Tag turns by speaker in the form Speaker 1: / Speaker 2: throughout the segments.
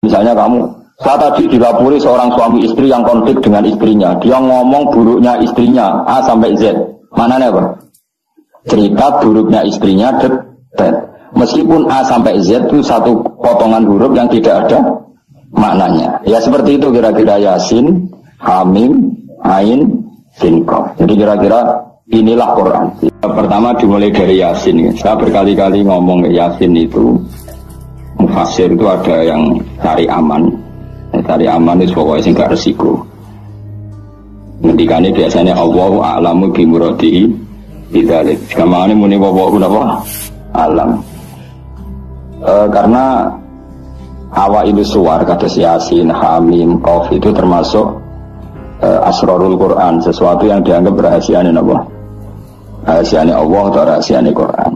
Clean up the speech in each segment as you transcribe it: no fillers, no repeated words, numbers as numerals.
Speaker 1: Misalnya kamu, saya tadi dilapori seorang suami istri yang konflik dengan istrinya. Dia ngomong buruknya istrinya A sampai Z. Mana nih Pak? Cerita buruknya istrinya Z. Meskipun A sampai Z itu satu potongan huruf yang tidak ada maknanya. Ya seperti itu kira-kira Yasin, Hamim, Ain, Sin, Qaf. Jadi kira-kira inilah Quran. Pertama dimulai dari Yasin. Saya berkali-kali ngomong Yasin itu mufassir itu ada yang cari aman. Cari aman itu pokoknya sih gak resiko. Ngendikane biasanya Allahu a'lamu bi muradihi bidzalik. Kamane muni wallahu napa? Alam. Karena awal itu suar kata Yasin, Hamim, Qaf itu termasuk asrarul Quran, sesuatu yang dianggap rahasianya apa? Rahasianya Allah atau rahasianya Quran.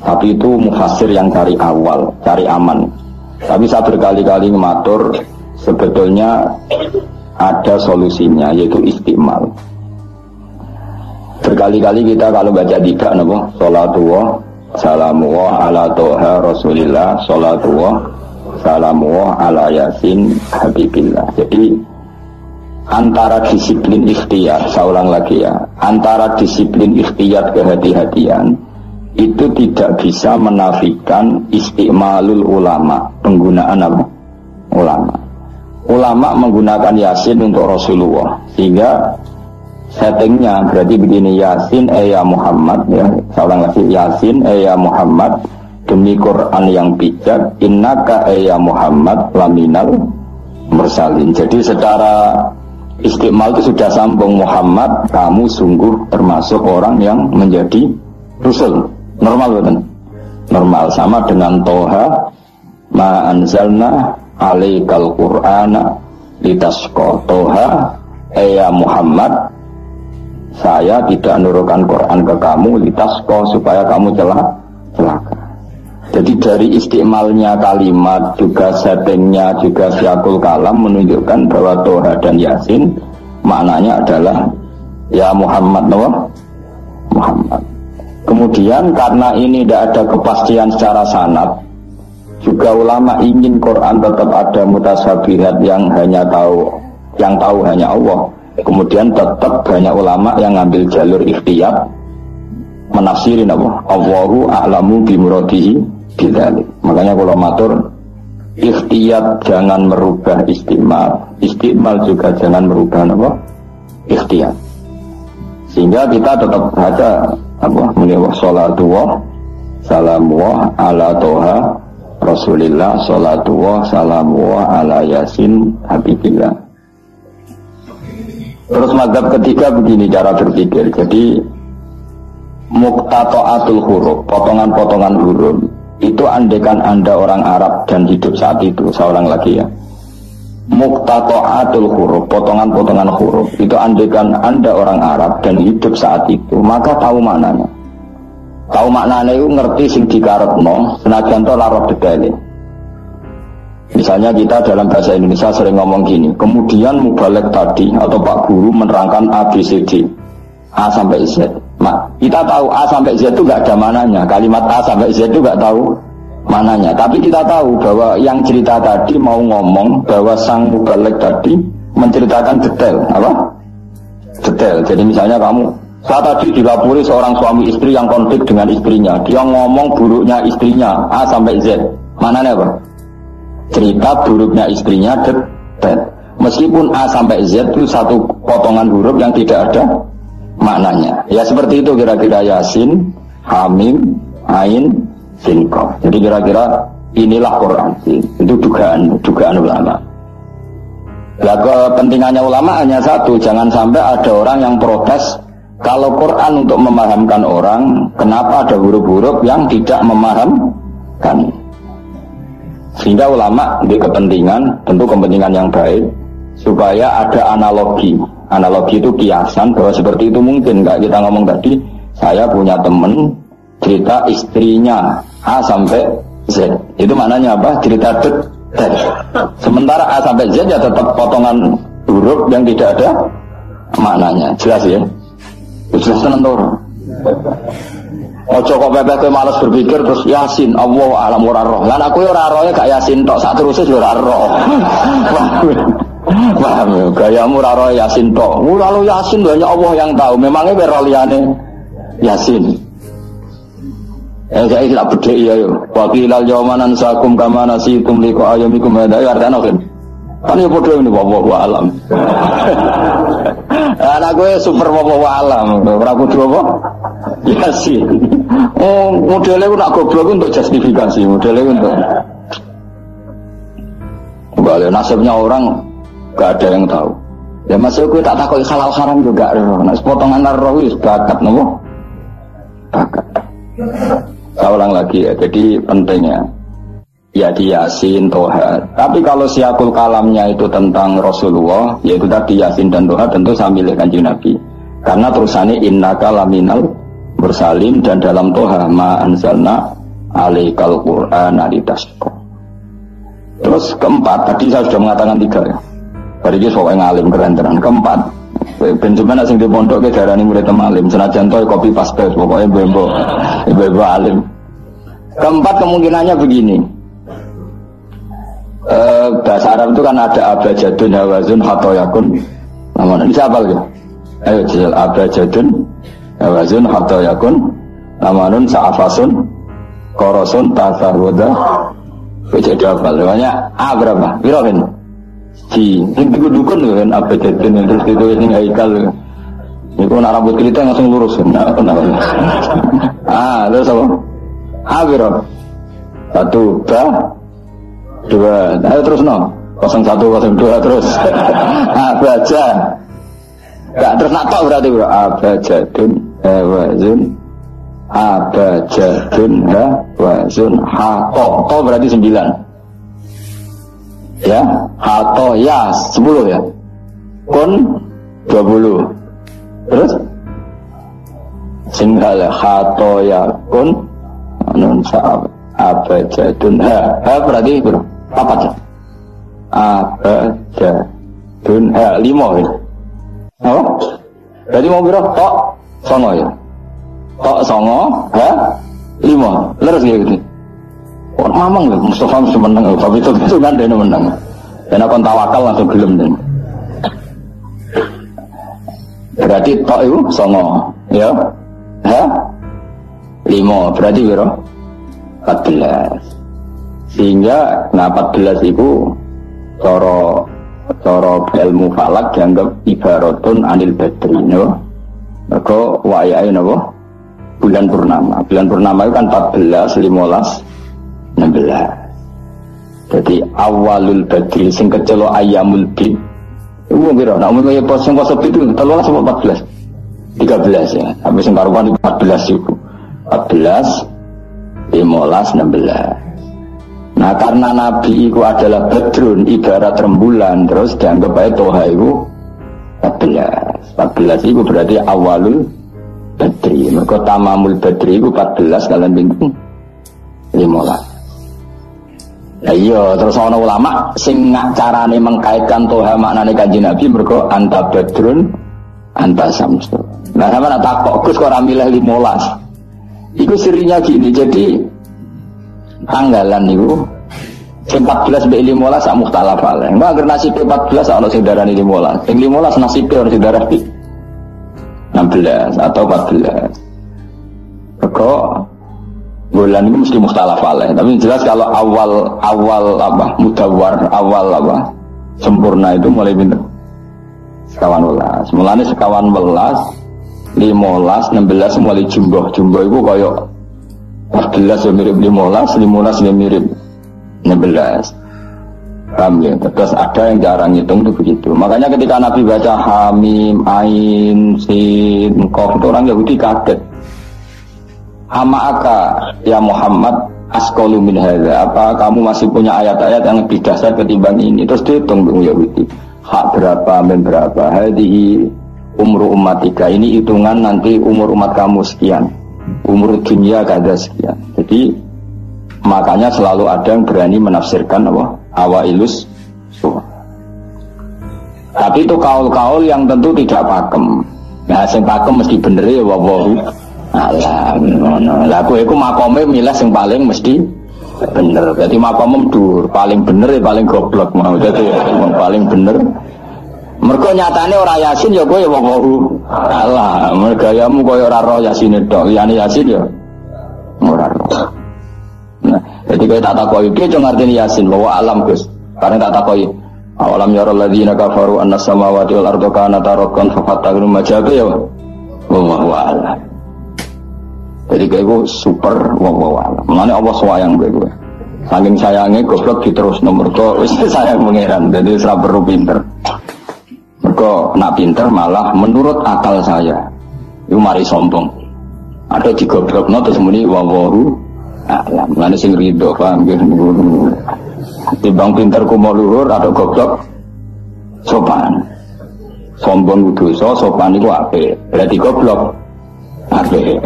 Speaker 1: Tapi itu mufassir yang cari awal, cari aman. Tapi saya berkali-kali ngematur sebetulnya ada solusinya, yaitu istimal. Berkali-kali kita kalau baca tiga napa? Salatullah, salamullah ala toha rasulillah, salatullah, salamullah ala yasin habibillah. Jadi antara disiplin ikhtiar, saya ulang lagi ya, antara disiplin ikhtiar kehati-hatian itu tidak bisa menafikan istimalul ulama, penggunaan apa? Ulama. Ulama menggunakan Yasin untuk Rasulullah, sehingga settingnya berarti begini, Yasin ya Muhammad ya, saya ulang lagi, Yasin ya Muhammad demi Quran yang bijak, innaka ya Muhammad laminal mursalin. Jadi secara istimal itu sudah sambung, Muhammad kamu sungguh termasuk orang yang menjadi Rasul. Normal betul? Normal, sama dengan Toha ma anzalna alaikal qur'ana litasqa. Toha ya Muhammad saya tidak menurunkan Quran ke kamu litasqa supaya kamu celaka. Jadi dari istimalnya kalimat juga settingnya juga siakul kalam menunjukkan bahwa Toha dan Yasin maknanya adalah ya Muhammad Muhammad. Kemudian karena ini tidak ada kepastian secara sanad, juga ulama ingin Quran tetap ada mutasyabihat yang tahu hanya Allah. Kemudian tetap banyak ulama yang ngambil jalur ikhtiyar menafsirin apa? Allahu a'lamu bi muradihi bidzalik. Makanya kalau matur ikhtiyar jangan merubah istimal, istimal juga jangan merubah apa? Ikhtiyar. Sehingga kita tetap baca apa? Menewah salatullah salamullah ala toha rasulillah, salatullah salamullah ala yasin habibillah. Terus mazhab ketiga begini cara berpikir. Jadi muqtata'atul huruf, potongan-potongan huruf itu andaikan Anda orang Arab dan hidup saat itu, saya ulang lagi ya, muqtata'atul huruf, potongan-potongan huruf itu andaikan Anda orang Arab dan hidup saat itu, maka tahu maknanya. Tahu maknanya itu ngerti sing dikarepno, senajan to lara detaile. Misalnya kita dalam bahasa Indonesia sering ngomong gini, kemudian mubalek tadi atau Pak Guru menerangkan A, B, C, D, A sampai Z. Kita tahu A sampai Z itu gak ada mananya, kalimat A sampai Z itu gak tahu mananya. Tapi kita tahu bahwa yang cerita tadi mau ngomong bahwa sang mubalek tadi menceritakan detail, apa? Detail. Jadi misalnya kamu, saya tadi dilapori seorang suami istri yang konflik dengan istrinya. Dia ngomong buruknya istrinya A sampai Z. Mananya apa? Cerita buruknya istrinya detail. Meskipun A sampai Z itu satu potongan huruf yang tidak ada maknanya. Ya seperti itu kira-kira Yasin, Hamim, Ain, Sin, Qaf. Jadi kira-kira inilah Quran. Itu dugaan ulama. Nah, kepentingannya ulama hanya satu, jangan sampai ada orang yang protes kalau Quran untuk memahamkan orang, kenapa ada huruf-huruf yang tidak memahamkan. Sehingga ulama di kepentingan, tentu kepentingan yang baik, supaya ada analogi. Analogi itu kiasan bahwa seperti itu mungkin. Nggak kita ngomong tadi, saya punya teman cerita istrinya A sampai Z. Itu maknanya apa? Cerita detail. Sementara A sampai Z ya tetap potongan huruf yang tidak ada maknanya. Jelas ya? Jelas tentu. Ojo kok bebek kowe males berpikir terus Yasin Allah alam ora roh. Lan aku ora rohnya gak Yasin tok, sak terus ora roh. Paham ya, gayamu ora roh Yasin tok. Ora lo Yasin banyak Allah yang tahu. Memangnya kowe roh liyane Yasin. Saya tidak bedhe ya yo. Wa qilal yawma nansakum kama nasitum liqa ayyamikum hadza artane kan. Kan yo padha ngene wallahu alam. Ana kowe super wallahu alam. Ora kudu apa? Yasin. Oh, modelnya ku nak goblok untuk justifikasi, modelnya untuk kembali nasibnya orang gak ada yang tahu. Ya masih gue tak takut halal haram juga. Nah, sepotongan roh itu bakat, nopo bakat. Saya ulang lagi ya, jadi pentingnya ya di Yasin, Toha. Tapi kalau siakul kalamnya itu tentang Rasulullah, yaitu tadi Yasin dan Toha, tentu saya milih Kanjeng Nabi. Karena terusannya innaka laminal mursalin, dan dalam Toha ma anzalna alaikal Qur'an alitasqa. Terus keempat, tadi saya sudah mengatakan 3 ya. Hari ini soalnya ngalim keren-keren. Keempat, Benjamin asing di pondok ke darah ini murid alim. Senajan toy kopi pastel, pokoknya ibu alim. Keempat kemungkinannya begini. Bahasa Arab itu kan ada abajadun, hawazun, hatoyakun. Namanya ini siapa lagi? Ayo jil abajadun, hawazun, hatoyakun. Namanun sa'afasun, korosun, tasarwada. Jadi apa? Namanya A berapa? Birohin. Ci, ini dukun kan abajadun, terus itu ini haikal. Ini kalau nak rambut kita langsung lurus. Terus apa? A berapa? 1, ba 2, ayo terus no 01, 02 terus. Baca gak terus nak tok berarti bro. Abajadun hawazun, abajadun hawazun, hato berarti 9 ya, hato ya 10 ya, kun 20 terus singhal hato ya kun nun sa'ab abajadun berarti bro apa aja? Abajadun 5 ya. Apa? Berarti mau biro tok songo ya. Tok songo 5. Leres gitu. Oh mamang lho Mustafa mesti menang. Tapi itu kan dia menang. Dan aku tawakal langsung gelem den. Berarti tok itu songo ya. 5 berarti biro 14. Sehingga 14 itu cara ilmu falak dianggap ibaratun anil badri no? Maka wayai no? Bulan purnama. Bulan purnama itu kan 14, 15, 16. Jadi awalul badri sing kecelo ayamul bid. Itu kira nak umumnya pos yang kosong itu 13 sama 14, 13 ya. Sampai sing karuan 14 itu 14, 15, 16. Nah karena Nabi itu adalah badrun ibarat rembulan, terus dianggap baik Toha itu 14 itu berarti awalul badri. Maka tamamul badri itu 14 kalian bingung 15. Nah iya terus ada ulama sing carane mengkaitkan Toha maknane Kanjeng Nabi mergo anta badrun anta samsu. Nah sama nak takok Gus kok ora milih 15. Iku sirinya gini, jadi tanggalan itu 14 be 15 sak mukhtalaf alaih. Mbak agar nasib 14 ana sing darani 15. Sing 15 nasib ana sing darani 16 atau 14. Kok bulan itu mesti mukhtalaf alaih. Tapi jelas kalau awal apa mudawwar, awal apa sempurna itu mulai pinter sekawan welas. Mulane sekawan welas 15, 16 mulai jumbo itu kaya 14 yang mirip 15 yang mirip 16. Paham ya? Terus ada yang jarang hitung itu begitu. Makanya ketika Nabi baca Hamim, Ain, Sin, Qaf itu orang Yahudi kaget. Ama'aka ya Muhammad asqalu min hadza. Apa kamu masih punya ayat-ayat yang lebih dasar ketimbang ini? Terus dihitung orang Yahudi. Hak berapa, men berapa? Hadihi umru ummatika. Ini hitungan nanti umur umat kamu sekian. Umur dunia kada sekian. Jadi makanya selalu ada yang berani menafsirkan apa awailus surah. Tapi itu kaul-kaul yang tentu tidak pakem. Nah, yang pakem mesti bener ya wallahu Alah, ngono. Lah kowe iku makome milih sing paling mesti bener. Jadi makomem dhuwur, paling bener ya paling goblok mau. Dadi paling bener. Mergo nyatane ora Yasin ya kowe ya wong. Alah, gayamu koyo ora roh Yasin tok. Liyane Yasin ya ora roh. Nah, jadi kowe tak takoki ki aja ngerteni Yasin bahwa alam Gus. Karena tak takoki awalam yarul ladzina kafaru anna samawati wal arda kanata ratqan fafataqru majabe ya. Wallahu a'lam. Jadi kayak gue super wawawala. Mengenai Allah sayang gue. Saking sayangnya goblok diterus nomor tuh sayang pangeran. Jadi serah perlu pinter. Mereka nak pinter malah menurut akal saya. Itu mari sombong. Ada di goblok no terus muni wawahu. Alam. Mengenai sing ridho paham gitu. Timbang pinter kumo luhur ada goblok sopan. Sombong dosa sopan itu apa? Berarti goblok. Ape.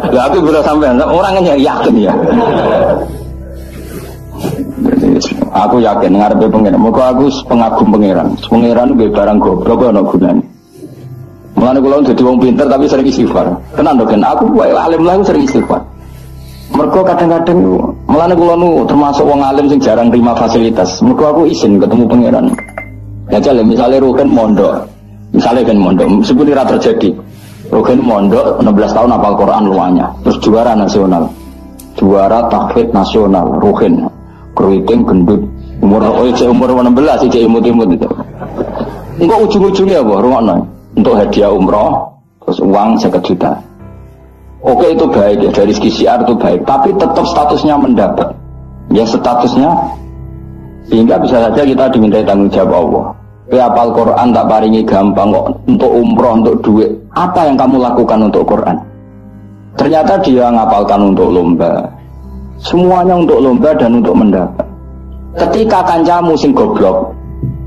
Speaker 1: Lah aku bisa sampean orangnya yakin ya. Aku yakin ngarepe pengiran. Muga aku pengagum pengiran. Pengiran nggih barang goblok ana gunane. Mulane kula dadi wong pinter tapi sering istighfar. Tenan to kan aku wae alim lah sering istighfar. Mergo kadang-kadang mulane kula nu termasuk wong alim sing jarang terima fasilitas. Mergo aku izin ketemu pengiran. Ya jale misale rugen mondok. Misale kan mondok meskipun ora terjadi. Rugen mondok 16 tahun hafal Quran luanya, terus juara nasional, juara tahfidz nasional, Rugen, keriting gendut, umur 16, ijek imut-imut itu. Enggak ujung-ujungnya apa? Ruangnya untuk hadiah umroh, terus uang 1 juta. Oke itu baik ya dari segi syiar itu baik, tapi tetap statusnya mendapat, ya statusnya, sehingga bisa saja kita dimintai tanggung jawab Allah. Hafal Quran tak paringi gampang kok untuk umroh, untuk duit. Apa yang kamu lakukan untuk Quran? Ternyata dia ngapalkan untuk lomba. Semuanya untuk lomba dan untuk mendapat. Ketika kancamu sing goblok,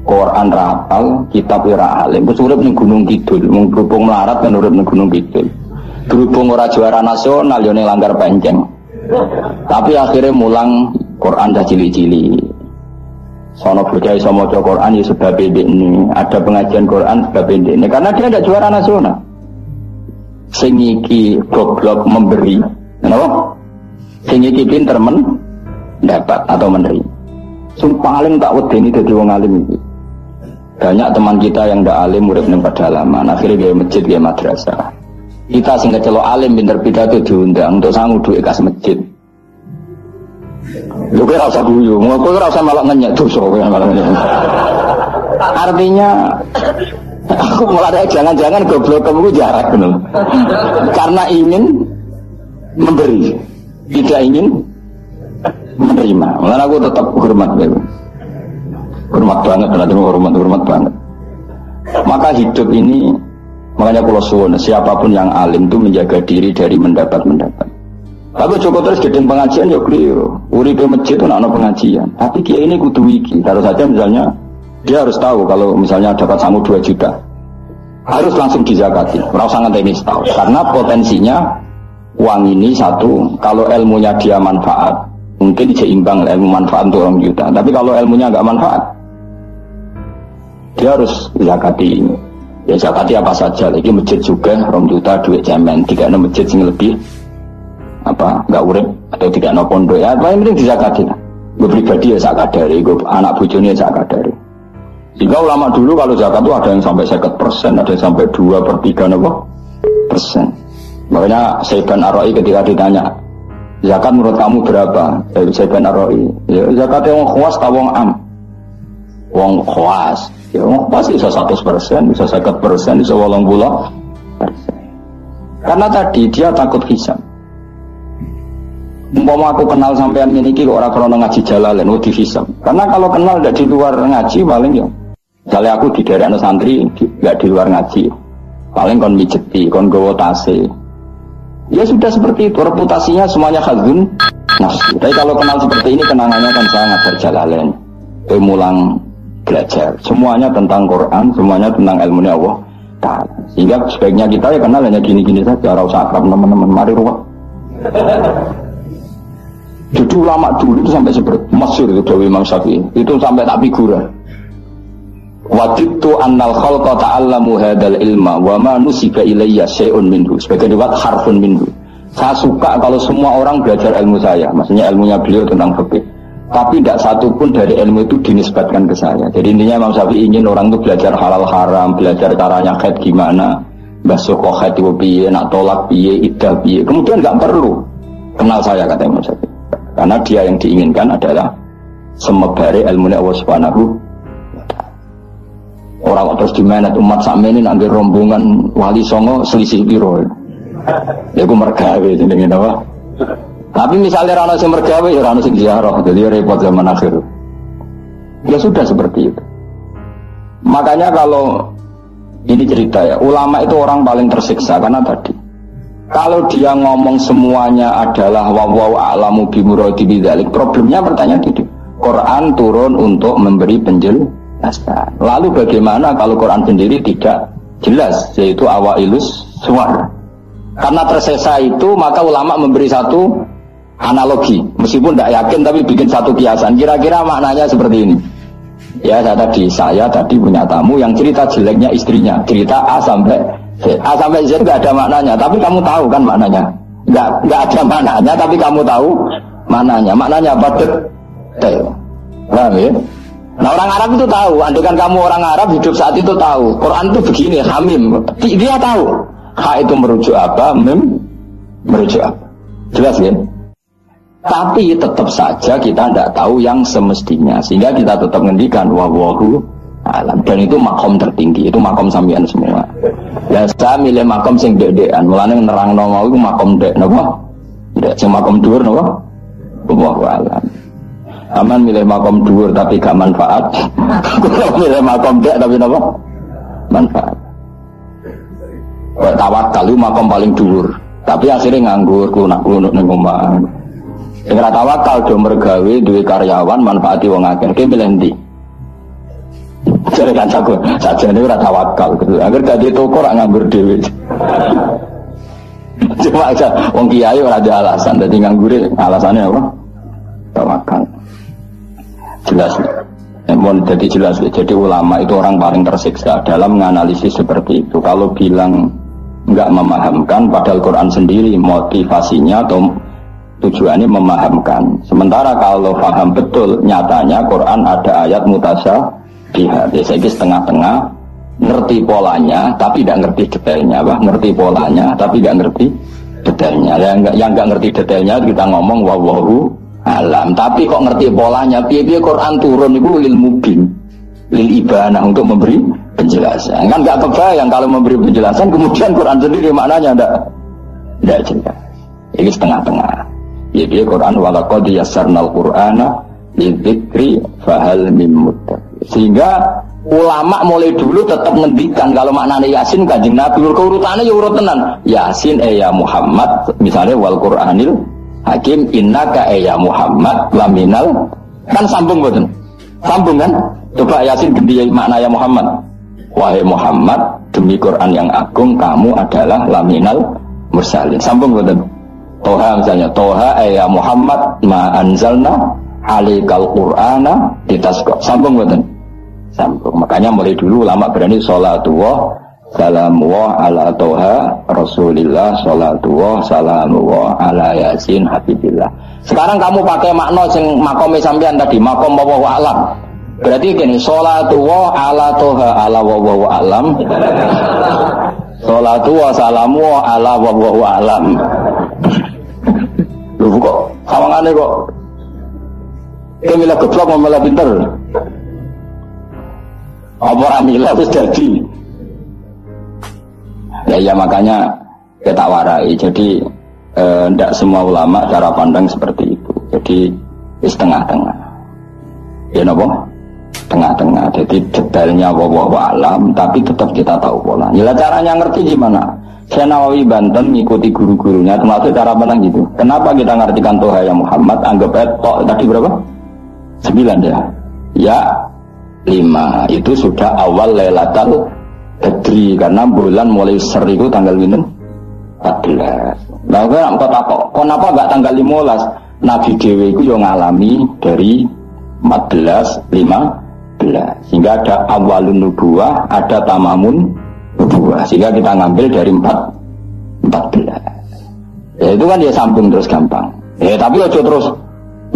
Speaker 1: Quran rapal, kitab ora alim, wis urip ning Gunung Kidul, mung berhubung melarat kan urip ning Gunung Kidul. Berhubung ora juara nasional yo ning Langgar Penceng. Tapi akhirnya mulang Quran dah cili-cili. Sono bocah iso maca Quran ya sebab ini, ada pengajian Quran sebab ini karena dia ada juara nasional. Sing iki goblok memberi, kenapa? Sing iki pinter mendapat atau menerima. Sing paling tak wedeni dadi wong alim iki. Banyak teman kita yang ndak alim urip ning pedalaman, akhirnya gawe masjid, gawe madrasah. Kita sing kecelok alim pinter pidato diundang untuk sangu duit kas masjid. Lu kira usah guyu, ngopo ora usah malah ngenyek dosa kowe malah. Artinya aku mulai jangan-jangan goblok kamu jarak bener. Karena ingin memberi, tidak ingin menerima. Malah aku tetap hormat kowe. Hormat banget, berarti hormat banget. Maka hidup ini makanya kalau suwun siapapun yang alim itu menjaga diri dari mendapat. Tapi cukup terus gedeng pengajian ya keliru. Uripe masjid itu nak pengajian. Tapi kiai ini kudu wiki. Taruh saja misalnya dia harus tahu kalau misalnya dapat sangu 2 juta harus langsung dizakati. Ora usah ngenteni setahun. Karena potensinya uang ini satu kalau ilmunya dia manfaat mungkin seimbang ilmu manfaat untuk 2 juta. Tapi kalau ilmunya enggak manfaat dia harus zakati ini. Ya zakati apa saja. Lagi masjid juga 2 juta duit cemen. 3 masjid sing lebih apa nggak urip atau tidak no pondok ya apa yang penting dizakati lah. Gue pribadi ya zakat dari gue anak bujoni ya zakat dari. Jika ulama dulu kalau zakat itu ada yang sampai 50%, ada yang sampai 2/3%. Makanya Saiban Ar-Ra'i ketika ditanya zakat menurut kamu berapa? Dari Saiban Ar-Ra'i ya zakat yang khawas atau wong am? Wong khawas ya wong khawas bisa 100%, bisa 50%, bisa 80%. Karena tadi dia takut hisab. Umpama aku kenal sampean ini kok ora krono ngaji Jalalain wedi hisab. Karena kalau kenal ndak di luar ngaji paling ya. Misalnya aku di daerah santri nggak di luar ngaji. Paling kon mijeti, kon gowo tase. Ya sudah seperti itu, reputasinya semuanya khazun nafsi. Tapi kalau kenal seperti ini kenangannya kan saya ngajar Jalalain. Mulang belajar. Semuanya tentang Quran, semuanya tentang ilmunya Allah Ta'ala. Sehingga sebaiknya kita ya kenal hanya gini-gini saja, ora usah akrab teman-teman mari ruwet. Jadi ulama dulu itu sampai seperti masyhur itu Dewi Imam Syafi'i itu sampai tak figuran. Wadittu annal khalqa ta'allamu hadzal ilma wa ma nusiba ilayya syai'un minhu. Sebagai riwayat harfun minhu. Saya suka kalau semua orang belajar ilmu saya, maksudnya ilmunya beliau tentang fikih. Tapi tidak satu pun dari ilmu itu dinisbatkan ke saya. Jadi intinya Imam Syafi'i ingin orang itu belajar halal haram, belajar caranya haid gimana, basuh kok haid itu piye, nak tolak piye, iddah piye. Kemudian nggak perlu kenal saya, kata Imam Syafi'i. Karena dia yang diinginkan adalah semebare ilmunya Allah Subhanahu. Orang terus dimenet umat sakmene nak rombongan wali songo selisih piro. Ya ku mergawe jenenge apa? Tapi misalnya rano sing mergawe ya rano sing ziarah, jadi repot zaman akhir. Ya sudah seperti itu. Makanya kalau ini cerita ya, ulama itu orang paling tersiksa karena tadi kalau dia ngomong semuanya adalah wallahu a'lamu bimuradi bidzalik, problemnya pertanyaan itu. Quran turun untuk memberi penjelasan. Lalu bagaimana kalau Quran sendiri tidak jelas, yaitu awailus suwar. Karena tersesa itu maka ulama memberi satu analogi, meskipun tidak yakin tapi bikin satu kiasan. Kira-kira maknanya seperti ini. Ya saya tadi punya tamu yang cerita jeleknya istrinya, cerita A sampai Z. A sampai Z nggak ada maknanya, tapi kamu tahu kan maknanya. Nggak ada maknanya, tapi kamu tahu maknanya. Maknanya apa? Detail. Paham ya? Nah orang Arab itu tahu. Andaikan kamu orang Arab hidup saat itu tahu. Quran itu begini, hamim. Dia tahu. Ha itu merujuk apa, mim merujuk apa. Jelas ya? Tapi tetap saja kita tidak tahu yang semestinya, sehingga kita tetap ngendikan wallahu alam. Dan itu makom tertinggi, itu makom sampean semua. Dan saya milih makom sing dek-dekan, mulane nerangno mau iku makom dek napa? Dek sing makom dhuwur napa? Wallahu alam. Aman milih makom dhuwur tapi gak manfaat. Kalau milih makom dek tapi napa? Manfaat. Tawakal itu makom paling dhuwur, tapi akhirnya nganggur klunak-klunuk ning omah. Sing ora tawakal do mergawe duwe karyawan manfaati wong akeh. Ki milih ndi? Jare kancaku, sajane ora tawakal gitu. Agar gak di toko ora nganggur dhewe. Cuma aja wong kiai ora ada alasan, dadi nganggure alasannya apa? Tawakal. Jelas. Mohon jadi jelas. Jadi ulama itu orang paling tersiksa dalam menganalisis seperti itu. Kalau bilang enggak memahamkan, padahal Quran sendiri motivasinya atau tujuannya memahamkan. Sementara kalau paham betul, nyatanya Quran ada ayat mutasyabihat. Ya, saya setengah-tengah ngerti polanya, tapi tidak ngerti detailnya. Ngerti polanya, tapi tidak ngerti detailnya. Yang nggak ngerti detailnya kita ngomong wallahu alam. Tapi kok ngerti polanya? Piye-piye Quran turun itu lil mubin, lil ibanah, untuk memberi penjelasan. Kan nggak kebayang kalau memberi penjelasan kemudian Quran sendiri maknanya tidak jelas. Ini setengah-tengah. Jadi Quran walaqad yassarnal Qur'ana lidzikri fahal mim muddakir. Sehingga ulama mulai dulu tetap ngendikan kalau maknanya Yasin Kanjeng Nabi urutannya ya urut tenan. Yasin ya Muhammad, misalnya wal Qur'anil Hakim innaka ya Muhammad laminal, kan sambung betul. Sambung kan? Coba Yasin ganti makna ya Muhammad. Wahai Muhammad, demi Quran yang agung kamu adalah laminal mursalin. Sambung betul. Toha misalnya, Toha ya Muhammad ma anzalna alikal Qur'ana ditasqa. Sambung betul. Sambung. Makanya mulai dulu ulama berani sholatullah salamullah ala Toha Rasulillah, sholatullah salamullah ala Yasin Habibillah. Sekarang kamu pakai makna sing makome sampean tadi, makom wallahu alam. Berarti gini, sholatullah ala Toha ala wallahu alam, sholatullah salamullah ala wallahu alam. Loh kok sawangane kok milah geblok malah pinter. Apa amilah wis dadi. Ya makanya kita warai. Jadi tidak semua ulama cara pandang seperti itu. Jadi setengah-tengah. Ya napa? Tengah-tengah. Jadi detailnya wallahu alam, tapi tetap kita tahu pola. Ya caranya ngerti gimana? Saya Nawawi Banten mengikuti guru-gurunya, termasuk cara pandang gitu. Kenapa kita ngartikan Toha ya Muhammad? Anggap tok tadi berapa? 9 ya. Ya 5 itu sudah awal Lailatul Qadri, karena bulan mulai seri itu tanggal 14. Nah, kenapa enggak tanggal 15? Nabi Dewi itu yang ngalami dari 14, 15 Sehingga ada awalun nubuwah, ada tamamun nubuwah. Sehingga kita ngambil dari 14. Ya itu kan ya sambung terus gampang. Tapi aja terus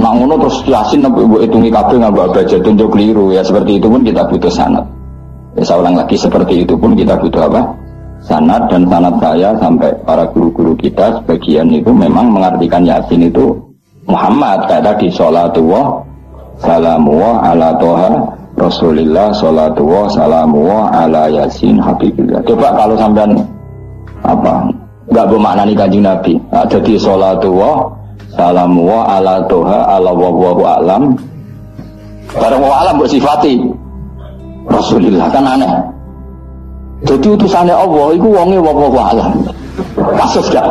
Speaker 1: ngono terus Yasin sampai mbok hitungi kabeh ngambak baca tunjuk keliru. Ya seperti itu pun kita butuh sanad. Ya saya ulang lagi, seperti itu pun kita butuh apa? Sanad. Dan sanad saya sampai para guru-guru kita sebagian itu memang mengartikan Yasin itu Muhammad, kayak tadi sholatullah salamullah ala toha Rasulillah, sholatullah salamullah ala Yasin Habibillah. Coba kalau sampean apa nggak bermaknani kanjeng Nabi, jadi sholatullah salamullah ala toha ala wawahu alam, barang wawahu alam bersifati Rasulillah, kan aneh. Jadi utusannya Allah itu wonge wawahu alam. Kasus gak?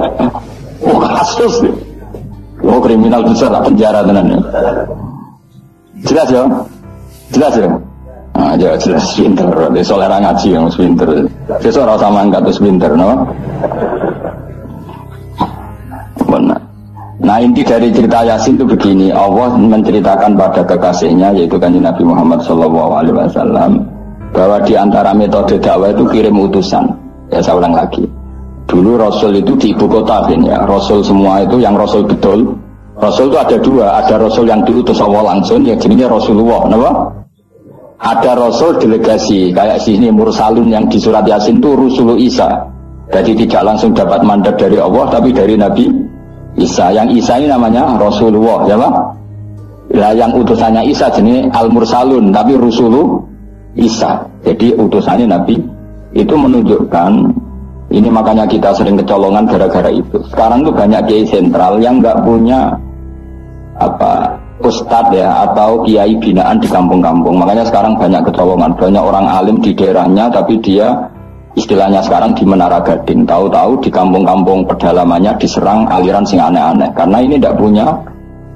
Speaker 1: Oh kasus. Oh kriminal besar lah, penjara tenan. Jelas ya? Jelas ya? Nah, jelas pinter. Solera ngaji yang pinter. Besok rasa mangkat terus pinter, no? Benar. Nah inti dari cerita Yasin itu begini, Allah menceritakan pada kekasihnya yaitu kanjeng Nabi Muhammad SAW bahwa di antara metode dakwah itu kirim utusan. Ya saya ulang lagi. Dulu Rasul itu di ibu kota ya. Rasul semua itu yang Rasul betul. Rasul itu ada dua. Ada Rasul yang diutus Allah langsung, yang jadinya Rasulullah. Kenapa? Ada Rasul delegasi. Kayak sini Mursalun yang di surat Yasin itu Rasulullah Isa. Jadi tidak langsung dapat mandat dari Allah, tapi dari Nabi Isa. Yang Isa ini namanya Rasulullah, ya Pak? Nah, yang utusannya Isa jenis Al-Mursalun, tapi Rasulullah Isa. Jadi utusannya Nabi. Itu menunjukkan. Ini makanya kita sering kecolongan gara-gara itu. Sekarang tuh banyak kiai sentral yang nggak punya apa ustadz ya atau kiai binaan di kampung-kampung. Makanya sekarang banyak kecolongan, banyak orang alim di daerahnya, tapi dia istilahnya sekarang di Menara Gading. Tahu-tahu di kampung-kampung pedalamannya diserang aliran sing aneh-aneh. Karena ini tidak punya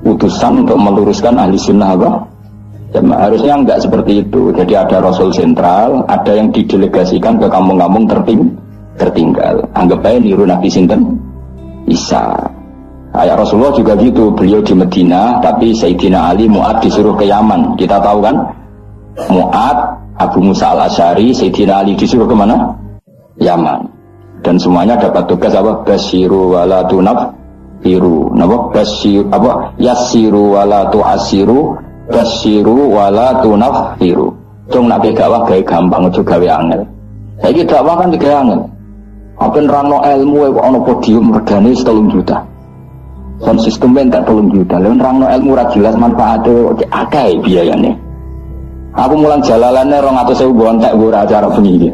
Speaker 1: utusan untuk meluruskan ahli sunnah apa? Ya, harusnya nggak seperti itu. Jadi ada Rasul sentral, ada yang didelegasikan ke kampung-kampung tertinggal. Anggap aja niru Nabi Sinten Isa. Kayak Rasulullah juga gitu, beliau di Medina, tapi Sayyidina Ali Mu'ad disuruh ke Yaman. Kita tahu kan, Mu'ad, Abu Musa al-Asy'ari, Sayyidina Ali disuruh kemana? Yaman. Dan semuanya dapat tugas apa? Basyiru wala tunaffiru. Napa? Basyiru apa? Yassiru wala tu'assiru, basyiru wala tunaffiru. Cung nak dakwah gawe gampang aja gawe angel. Saiki dakwah kan digawe angel. Apa nerangno ilmu kok ana podium regane 3 juta. Kon sistem tak 3 juta. Lha nerangno ilmu ra jelas manfaate akeh biayane. Aku mulang jalalane 200.000 bontek ora acara bengi iki.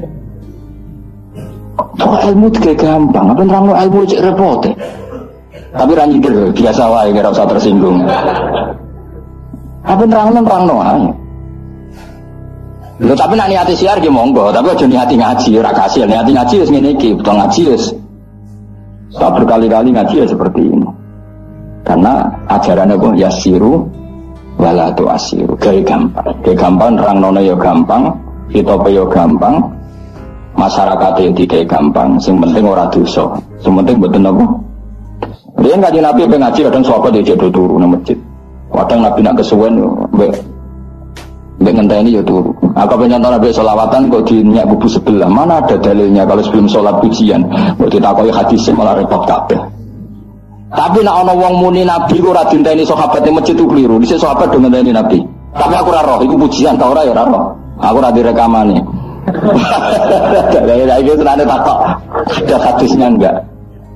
Speaker 1: Kok ilmu digawe gampang, apa nerangno ilmu cek repot. Tapi ra nyindir biasa wae ora usah tersinggung. Apa nerangno ae. Lho tapi nak niati siar ki monggo, tapi aja niati ngaji, ora kasil. Niati ngaji wis ngene iki, butuh ngaji wis. Saya berkali-kali ngaji ya seperti ini. Karena ajarannya pun yasiru wala tu'asiru, gawe gampang. Gawe gampang nerangno ya gampang, hitope ya gampang. Masyarakat yang digawe gampang, sing penting ora dosa. Sing penting mboten apa. Riyen kanjeng Nabi pengen ngaji kadang sahabat dia jodoh turu nang masjid. Kadang Nabi nak kesuwen mbek ngenteni ya turu. Aku pengen nonton Nabi sholawatan kok dinyak kubu sebelah. Mana ada dalilnya kalau sebelum sholat pujian kok ditakoki hadis malah repot kabeh. Tapi nak ana wong muni Nabi ora dinteni sahabat ning masjid itu keliru. Dise sahabat do ngenteni Nabi. Tapi aku ora roh iku pujian ta ora ya ora roh. Aku ora direkamane. Lah iki senane takok. Ada hadisnya enggak?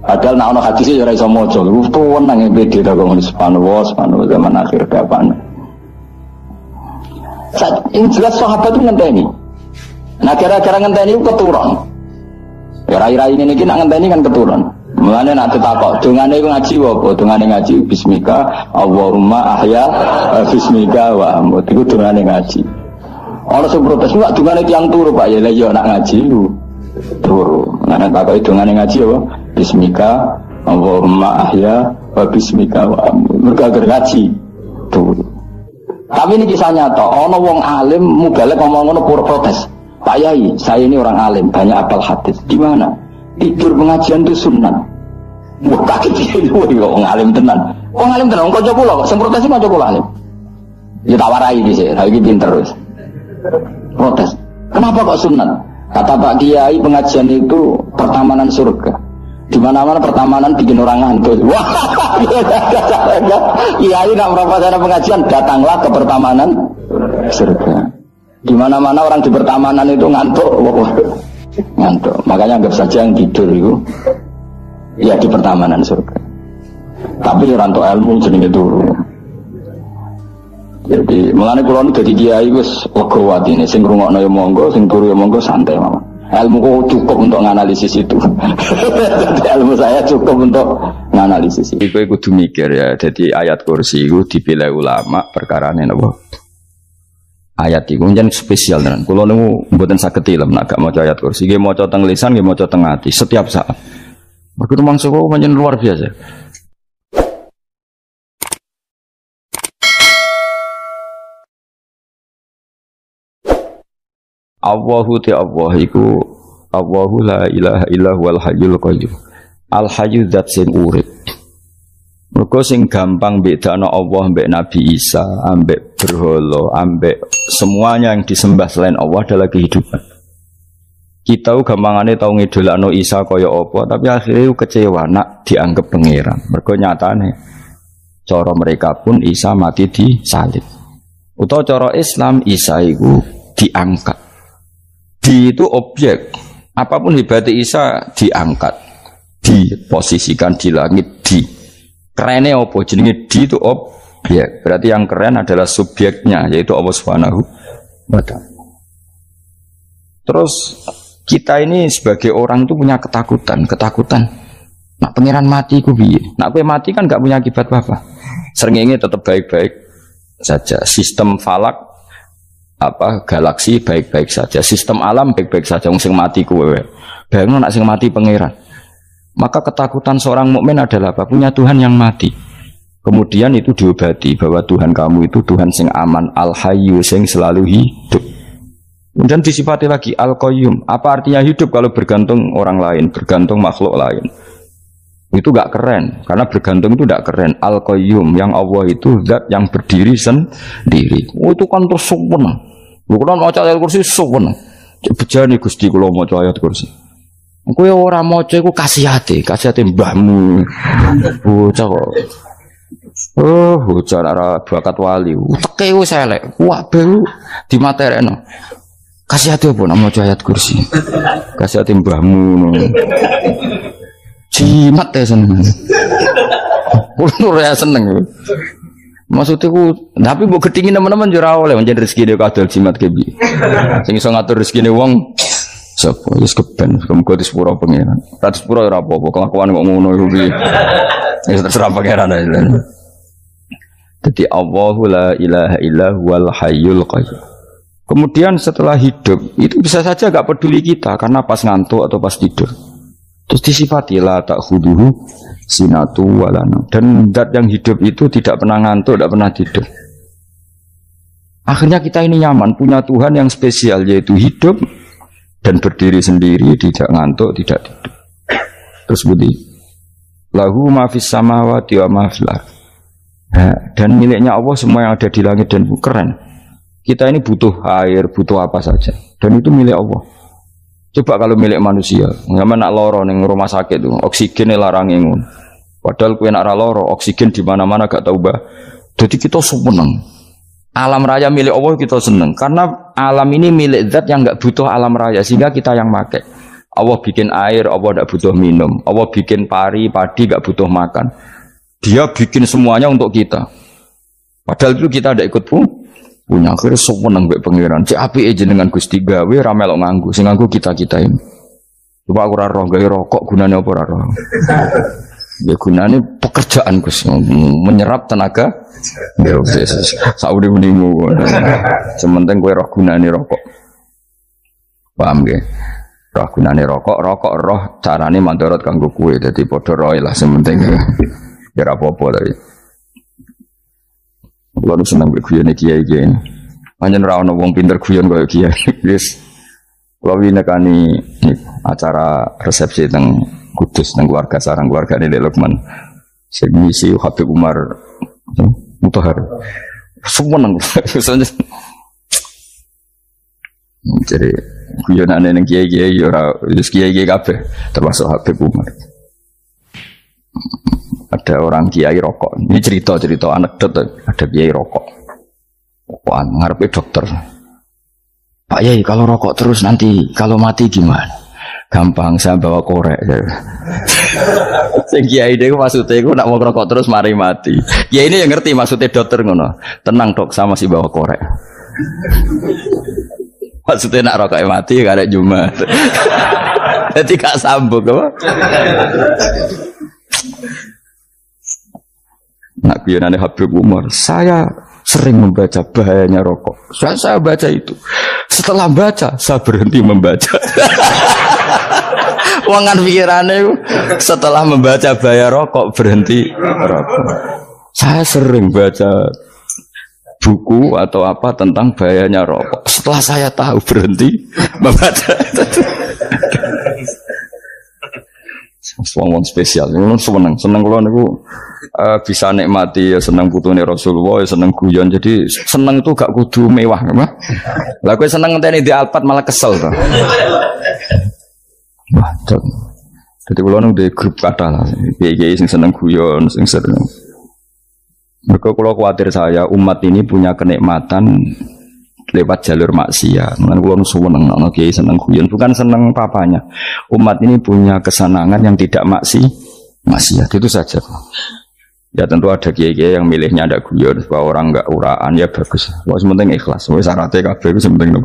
Speaker 1: Padahal nak ana hadisnya ya ora iso maca. Lu tuwen nang PD ta kok subhanallah zaman akhir kapan. Ini jelas sahabat itu ngenteni. Nah gara-gara ngenteni itu keturun. Ya rai-rai ini nak ngenteni kan keturun. Mulane nak ditakok, dongane iku ngaji apa? Dongane ngaji bismika Allahumma ahya bismika wa amut. Iku dongane ngaji. Ora sing protes, "Wak dongane tiyang turu, Pak." Ya iya nak ngaji lu. Turu. Nah takoki dongane ngaji apa? Bismika Allahumma ahya wa bismika wa amut. Mergo ngaji turu. Tapi ini kisah nyata, ono wong alim mubalek ngomong ngono pura protes. Pak Yai, saya ini orang alim, banyak apal hadis. Di mana? Tidur pengajian itu sunat. Wah kaget dia, wong alim tenan. Wong alim tenan, kok coba lo, sing protes kok coba alim. Ya tak warai iki sih, lagi pinter wis. Protes. Kenapa kok sunat? Kata Pak Kiai, pengajian itu pertamanan surga. Di mana-mana pertamanan bikin orang ngantuk. Wah, Kiai nak merapat pengajian, datanglah ke pertamanan surga. Di mana-mana orang di pertamanan itu ngantuk. Ngantuk. Makanya anggap saja yang tidur itu ya di pertamanan surga. Tapi orang tua ilmu jenenge turu. Jadi mengenai kulon dari kiai wis lega atine sing ngrungokno ya monggo, sing turu ya monggo santai mawon. Ilmu kok cukup untuk menganalisis itu. Ilmu saya cukup untuk menganalisis itu. Iku kudu mikir ya. Jadi ayat kursi itu dipilih ulama perkarane napa? Ayat itu jan spesial tenan. Kula niku mboten saged ilem nek gak maca ayat kursi. Nggih maca teng lisan, nggih maca teng ati setiap saat. Begitu mangsa kok pancen luar biasa. Allahu ta Allah iku Allahu la ilaha illa huwal hayyul qayyum. Al hayyu zat sing urip. Mergo sing gampang bedakno Allah mbek Nabi Isa, ambek berhala, ambek semuanya yang disembah selain Allah adalah kehidupan. Kita gampangane tau ngidolakno Isa kaya apa, tapi akhirnya kecewa nak dianggap pangeran. Mergo nyatane cara mereka pun Isa mati di salib. Utawa cara Islam Isa iku diangkat. Di itu objek, apapun hebatnya Isa diangkat, diposisikan di langit, di kerennya apa? Jenenge di itu objek, berarti yang keren adalah subjeknya, yaitu Allah Subhanahu wa Ta'ala. Terus kita ini sebagai orang itu punya ketakutan. Nak pangeran mati ku piye? Nak kowe mati kan gak punya akibat apa-apa. Srengenge tetap baik-baik saja. Sistem falak galaksi baik-baik saja, sistem alam baik-baik saja. Wong sing mati kowe. Bayangno nek sing mati pangeran. Maka ketakutan seorang mukmin adalah apa? Punya Tuhan yang mati. Kemudian itu diobati bahwa Tuhan kamu itu Tuhan sing aman, al-hayyu sing selalu hidup. Kemudian disifati lagi al-qayyum. Apa artinya hidup kalau bergantung orang lain, bergantung makhluk lain? Itu gak keren, karena bergantung itu gak keren. Al-qayyum, yang Allah itu zat yang berdiri sendiri. Oh, itu kan terus sempurna. Bukan mau ayat kursi sempurna. Bejane Gusti kula maca ayat kursi. Kowe ora maca iku kasihate mbahmu. Bocah kok. Oh, bocah ora bakat wali. Uteke wis elek. Kabeh dimaterekno. Kasihate apa nek maca ayat kursi? Kasihate mbahmu. Jimat ya seneng. Kulo ya seneng. Maksudnya tapi mbok gedhingi teman-teman yo ora oleh pancen rezekine kadol jimat ke piye. Sing iso ngatur rezekine wong sapa wis keben muga disepuro pangeran. Ra disepuro ora apa-apa, kelakuan kok ngono iku piye. Wis terserah pangeran ae. Jadi Allahu la ilaha illa huwal hayyul qayyum. Kemudian setelah hidup itu bisa saja gak peduli kita karena pas ngantuk atau pas tidur. Terus disifati la ta'khuduhu sinatu walana. Dan zat yang hidup itu tidak pernah ngantuk, tidak pernah tidur. Akhirnya kita ini nyaman, punya Tuhan yang spesial, yaitu hidup dan berdiri sendiri, tidak ngantuk, tidak tidur. Terus budi lahu ma fis samawati wa ma fil ardh. Dan miliknya Allah semua yang ada di langit dan bumi. Keren. Kita ini butuh air, butuh apa saja, dan itu milik Allah. Coba kalau milik manusia, nggak nak loro neng rumah sakit tuh, oksigennya larang ingun. Padahal kue nak loro, oksigen di mana-mana gak tahu bah. Jadi kita seneng. Alam raya milik Allah kita seneng, karena alam ini milik zat yang nggak butuh alam raya, sehingga kita yang pakai. Allah bikin air, Allah tidak butuh minum. Allah bikin padi nggak butuh makan. Dia bikin semuanya untuk kita. Padahal itu kita tidak ikut pun. Punya akhirnya seneng mbek pangeran. Cek apike jenengan Gusti gawe ra melok nganggo. Sing nganggo kita-kita ini. Coba aku ora roh gawe rokok gunane apa ora roh. Ya gunane pekerjaan Gus, menyerap tenaga. Ya wis sauri-urimu. Sementing kowe roh gunane rokok. Paham nggih? Roh gunane rokok roh carane mandorot kanggo kowe. Dadi padha roe lah sementing. Ya ora apa-apa tapi. Lalu senang berguyon kiai-kiai ini. Hanya rawon wong pinter guyon kaya kiai. Yes. Kalau ini nekani acara resepsi teng Kudus teng keluarga sarang keluarga ini Lukman. Misi Habib Umar Mutahar. Semua nang. Jadi guyonane ning kiai-kiai ya ora wis kiai-kiai kabeh termasuk Habib Umar. Ada orang kiai rokok. Ini cerita anekdot ada kiai rokok. Rokokan ngarepe dokter. Pak Yai kalau rokok terus nanti kalau mati gimana? Gampang saya bawa korek. Sing kiai niku maksudnya iku nak mau rokok terus mari mati. Kiai ini yang ngerti maksudnya dokter ngono. Tenang dok, sama si bawa korek. Maksudnya nak rokok mati gak ada Jumat. Jadi gak sambung apa? Nak guyonane Habib Umar, saya sering membaca bahayanya rokok. Saya baca itu. Setelah baca, saya berhenti membaca. Wangan pikirannya setelah membaca bahaya rokok berhenti rokok. Saya sering baca buku atau apa tentang bahayanya rokok. Setelah saya tahu berhenti membaca. Wong spesial, seneng kalau niku bisa nikmati ya seneng putune Rasulullah, ya seneng guyon. Jadi seneng itu gak kudu mewah, kan? Lah kowe seneng ngenteni di Alphard malah kesel to. Wah, jadi kalau nu di grup kata lah, kiai sing seneng guyon, sing seneng. Mereka kalau khawatir saya umat ini punya kenikmatan lewat jalur maksiat. Mulane kula seneng ana kiai seneng guyon, bukan seneng papanya. Umat ini punya kesenangan yang tidak maksiat. Itu saja. Ya tentu ada kiai-kiai yang milihnya ada guyon supaya orang enggak uraan ya bagus. Wis penting ikhlas. Wis syaratnya kabeh iku penting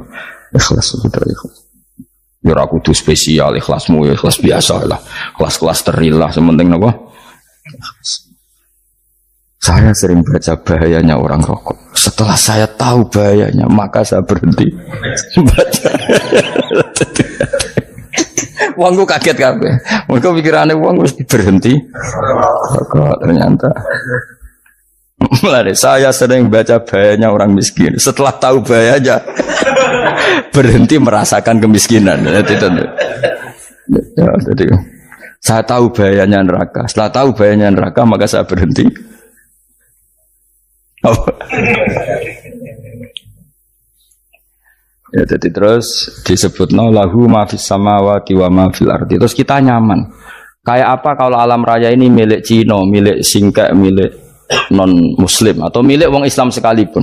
Speaker 1: ikhlas sudah ikhlas. Ya ora kudu spesial ikhlasmu ya ikhlas biasa lah. Kelas-kelas steril lah sementing napa? Saya sering baca bahayanya orang rokok. Setelah saya tahu bahayanya, maka saya berhenti baca. Wongku kaget kabeh. Mergo pikirane wong wis berhenti rokok ternyata. Mulai saya sering baca bahayanya orang miskin. Setelah tahu bahayanya, berhenti merasakan kemiskinan. Jadi, saya tahu bahayanya neraka. Setelah tahu bahayanya neraka, maka saya berhenti. Ya, jadi terus disebutno lahu ma fis samawati wa ma fil ardi. Terus kita nyaman. Kayak apa kalau alam raya ini milik Cina, milik singkek, milik non muslim atau milik wong Islam sekalipun.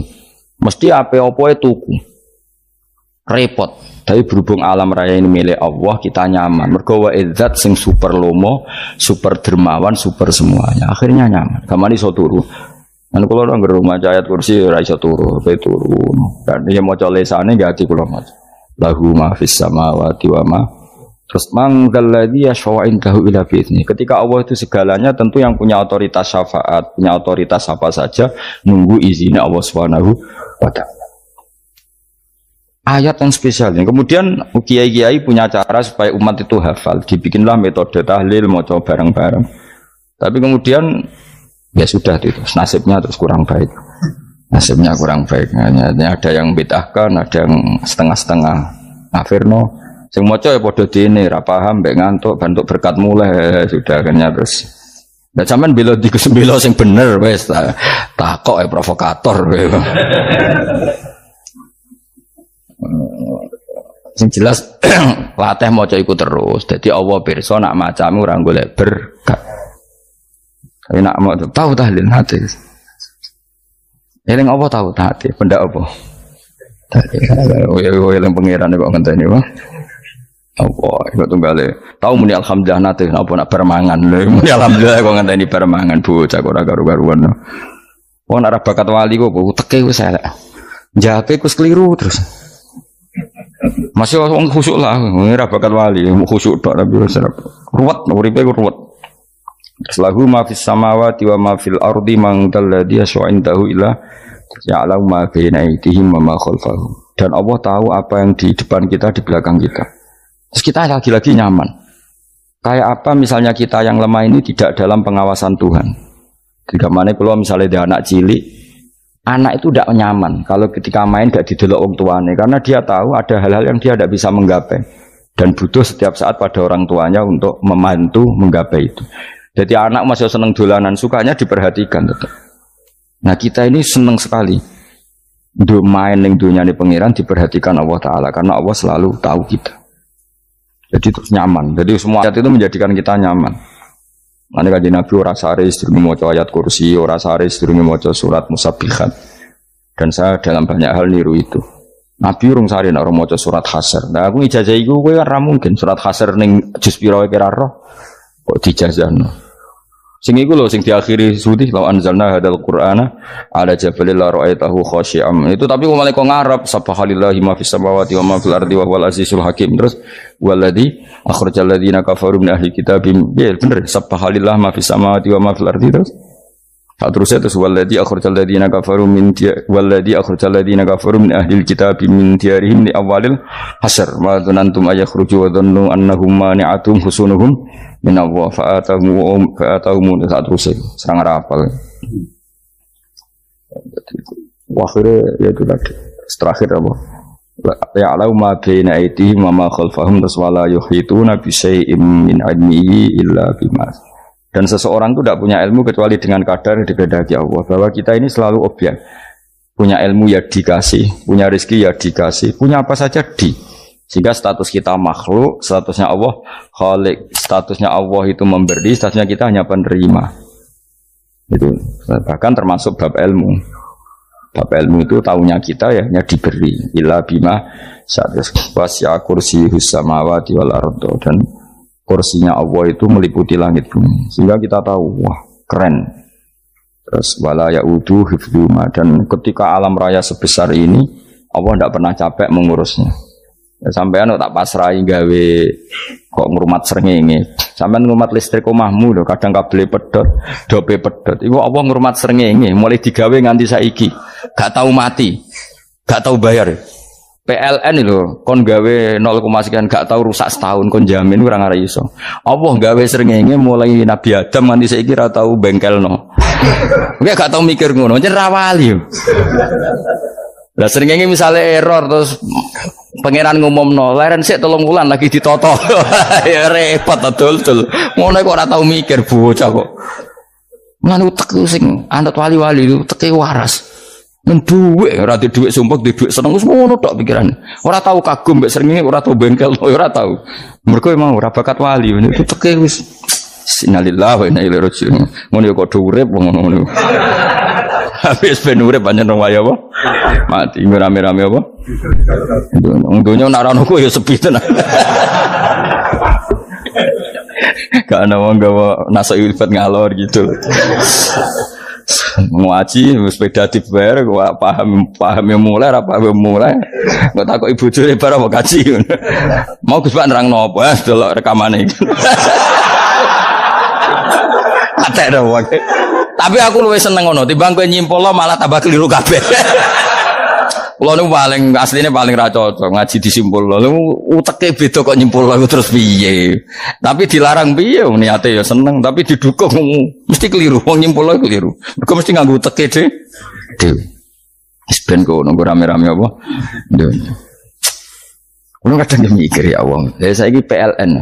Speaker 1: Mesti apa-apa tuku. Repot. Tapi berhubung alam raya ini milik Allah, kita nyaman. Mergo wa izzat sing super lomo, super dermawan, super semuanya. Akhirnya nyaman. Gamane iso turu. Kan kula nang rumah ayat kursi ora iso turu, pe turu. Dan dia maca lesane gak ati kula maca. Lahu ma fis samawati wa ma. Terus mangdal ladzi yashfa'u indahu ila bi'izni. Ketika Allah itu segalanya, tentu yang punya otoritas syafaat, punya otoritas apa saja nunggu izinnya Allah Subhanahu wa taala. Ayat yang spesial. Kemudian kiai-kiai punya cara supaya umat itu hafal. Dibikinlah metode tahlil maca bareng-bareng. Tapi kemudian ya sudah itu nasibnya terus kurang baik. Nasibnya kurang baik. Hanya ada yang bid'ahkan, ada yang setengah-setengah ngafirno. Sing maca ya padha dene ra paham mbek ngantuk bantuk berkat mulai sudah akhirnya terus. Lah sampean bela dikesembelo sing bener wis takok provokator. Sing jelas latih maca iku terus. Dadi Allah pirsa nak macamu ora golek berkat. Tapi nak mau tahu tahlil hati. Eling apa tahu hati? Benda apa? Tahlil. Eling pangeran kok ngenteni wae. Apa iku tunggale. Tahu muni alhamdulillah nate napa nak permangan. Muni alhamdulillah kok ngenteni permangan bocah kok ora karu-karuan. Wong ora bakat wali kok teke wis elek. Jape wis keliru terus. Masih wong khusyuk lah, ora bakat wali, khusyuk tok tapi wis ruwet, uripe ku ruwet. Lahu ma fis samawati wa ma fil ardi man dalladhi yash'indahu illa ya'lamu ma baina aydihim wa ma khalfahum. Dan Allah tahu apa yang di depan kita, di belakang kita. Terus kita lagi-lagi nyaman. Kayak apa misalnya kita yang lemah ini tidak dalam pengawasan Tuhan. Jika mana kalau misalnya dia anak cilik, anak itu tidak nyaman kalau ketika main tidak didelok orang tuanya, karena dia tahu ada hal-hal yang dia tidak bisa menggapai dan butuh setiap saat pada orang tuanya untuk membantu menggapai itu. Jadi anak masih seneng dolanan, sukanya diperhatikan tetap. Nah kita ini seneng sekali. Untuk main ning dunyane pangeran diperhatikan Allah Ta'ala karena Allah selalu tahu kita. Jadi terus nyaman. Jadi semua ayat itu menjadikan kita nyaman. Nanti kajian Nabi ora sare sedurunge maca ayat kursi, ora sare sedurunge maca surat musabbihat. Dan saya dalam banyak hal niru itu. Nabi urung sare nek ora maca surat Hasyr. Nah aku ijazah iku kowe kan ra mungkin surat Hasyr ning juz pira kira roh kok dijazahno. Sing iku lho sing diakhiri sudi law anzalna hadal qur'ana ala jabalil la ra'aitahu khashi'am. Itu tapi mulai kok ngarep subhanallahi ma fis samawati wa ma fil ardi wa huwal azizul hakim. Terus waladzi akhrajal ladzina kafaru min ahli kitabim. Ya bener subhanallahi ma fis samawati wa ma fil ardi terus. Terusnya terus waladzi akhrajal ladzina kafaru min ahli kitabim min diyarihim li awalil hasyr. Wa dzanantum ayakhruju wa dhannu annahum mani'atum husunuhum min Allah fa'atahum saat rusuk serang rapal. Akhirnya ya itu tadi terakhir apa? Ya'lamu ma baina aydihim wa ma khalfahum wala yuhituna bi syai'in min 'ilmihi illa bima. Dan seseorang itu tidak punya ilmu kecuali dengan kadar dikehendaki Allah. Bahwa kita ini selalu objek. Punya ilmu ya dikasih, punya rezeki ya dikasih, punya apa saja Sehingga status kita makhluk, statusnya Allah khalik, statusnya Allah itu memberi, statusnya kita hanya penerima. Itu bahkan termasuk bab ilmu. Bab ilmu itu tahunya kita ya hanya diberi. Illa bima wasya kursiyus samawati wal ardo, dan kursinya Allah itu meliputi langit bumi. Sehingga kita tahu, wah keren. Terus wala ya'udu hifdzuma, dan ketika alam raya sebesar ini Allah tidak pernah capek mengurusnya. Ya, sampean tak pasrahi gawe kok ngrumat srengenge. Sampean ngrumat listrik omahmu lho, kadang kabel pedhot, dope pedhot. Iku Allah ngrumat srengenge mulai digawe nganti saiki. Gak tahu mati. Gak tahu bayar. PLN lho, kon gawe 0, sekian gak tahu rusak setahun, kon jamin ora ngara iso. Allah gawe srengenge mulai Nabi Adam nganti saiki ora tahu bengkelno. Oke gak tahu mikir ngono, jen ra wali. Lah srengenge misale error terus pangeran ngumumno, leren sik 3 wulan lagi ditoto. Ya repot dul. Ngono kok ora tau mikir bocah kok. Ngono utek sing anut wali-wali itu teke waras. Men dhuwit ora di dhuwit sumpek, di dhuwit seneng wis ngono tok pikirane. Ora tau kagum mbek srengenge, ora tau bengkel, ora tau. Mergo emang ora bakat wali, itu teke wis innalillahi wa inna ilaihi raji'un. Ngono ya kok urip ngono. Habis ben urip pancen waya apa? Mati rame-rame apa? Untunya nak rano ku ya sepi tenan. Gak ada wong gawa nasa ilfat ngalor gitu. Ngaji sepeda dibayar paham yang mulai apa yang mulai. Enggak takut ibu jure bar apa kaji. Mau Gus Pak nerangno apa delok rekamane. Atek dah wae. Tapi aku luwih seneng ngono, timbang kowe nyimpulno malah tambah keliru kabeh. Kulo niku paling asline paling ra cocok ngaji disimpulno. Lu uteke beda kok nyimpulno terus piye. Tapi dilarang piye niate ya seneng, tapi didukung mesti keliru. Wong nyimpulno keliru. Mergo mesti nganggo uteke dhewe. Wis ben kono rame-rame apa. Kulo kadang mikir ya wong. Lah saiki PLN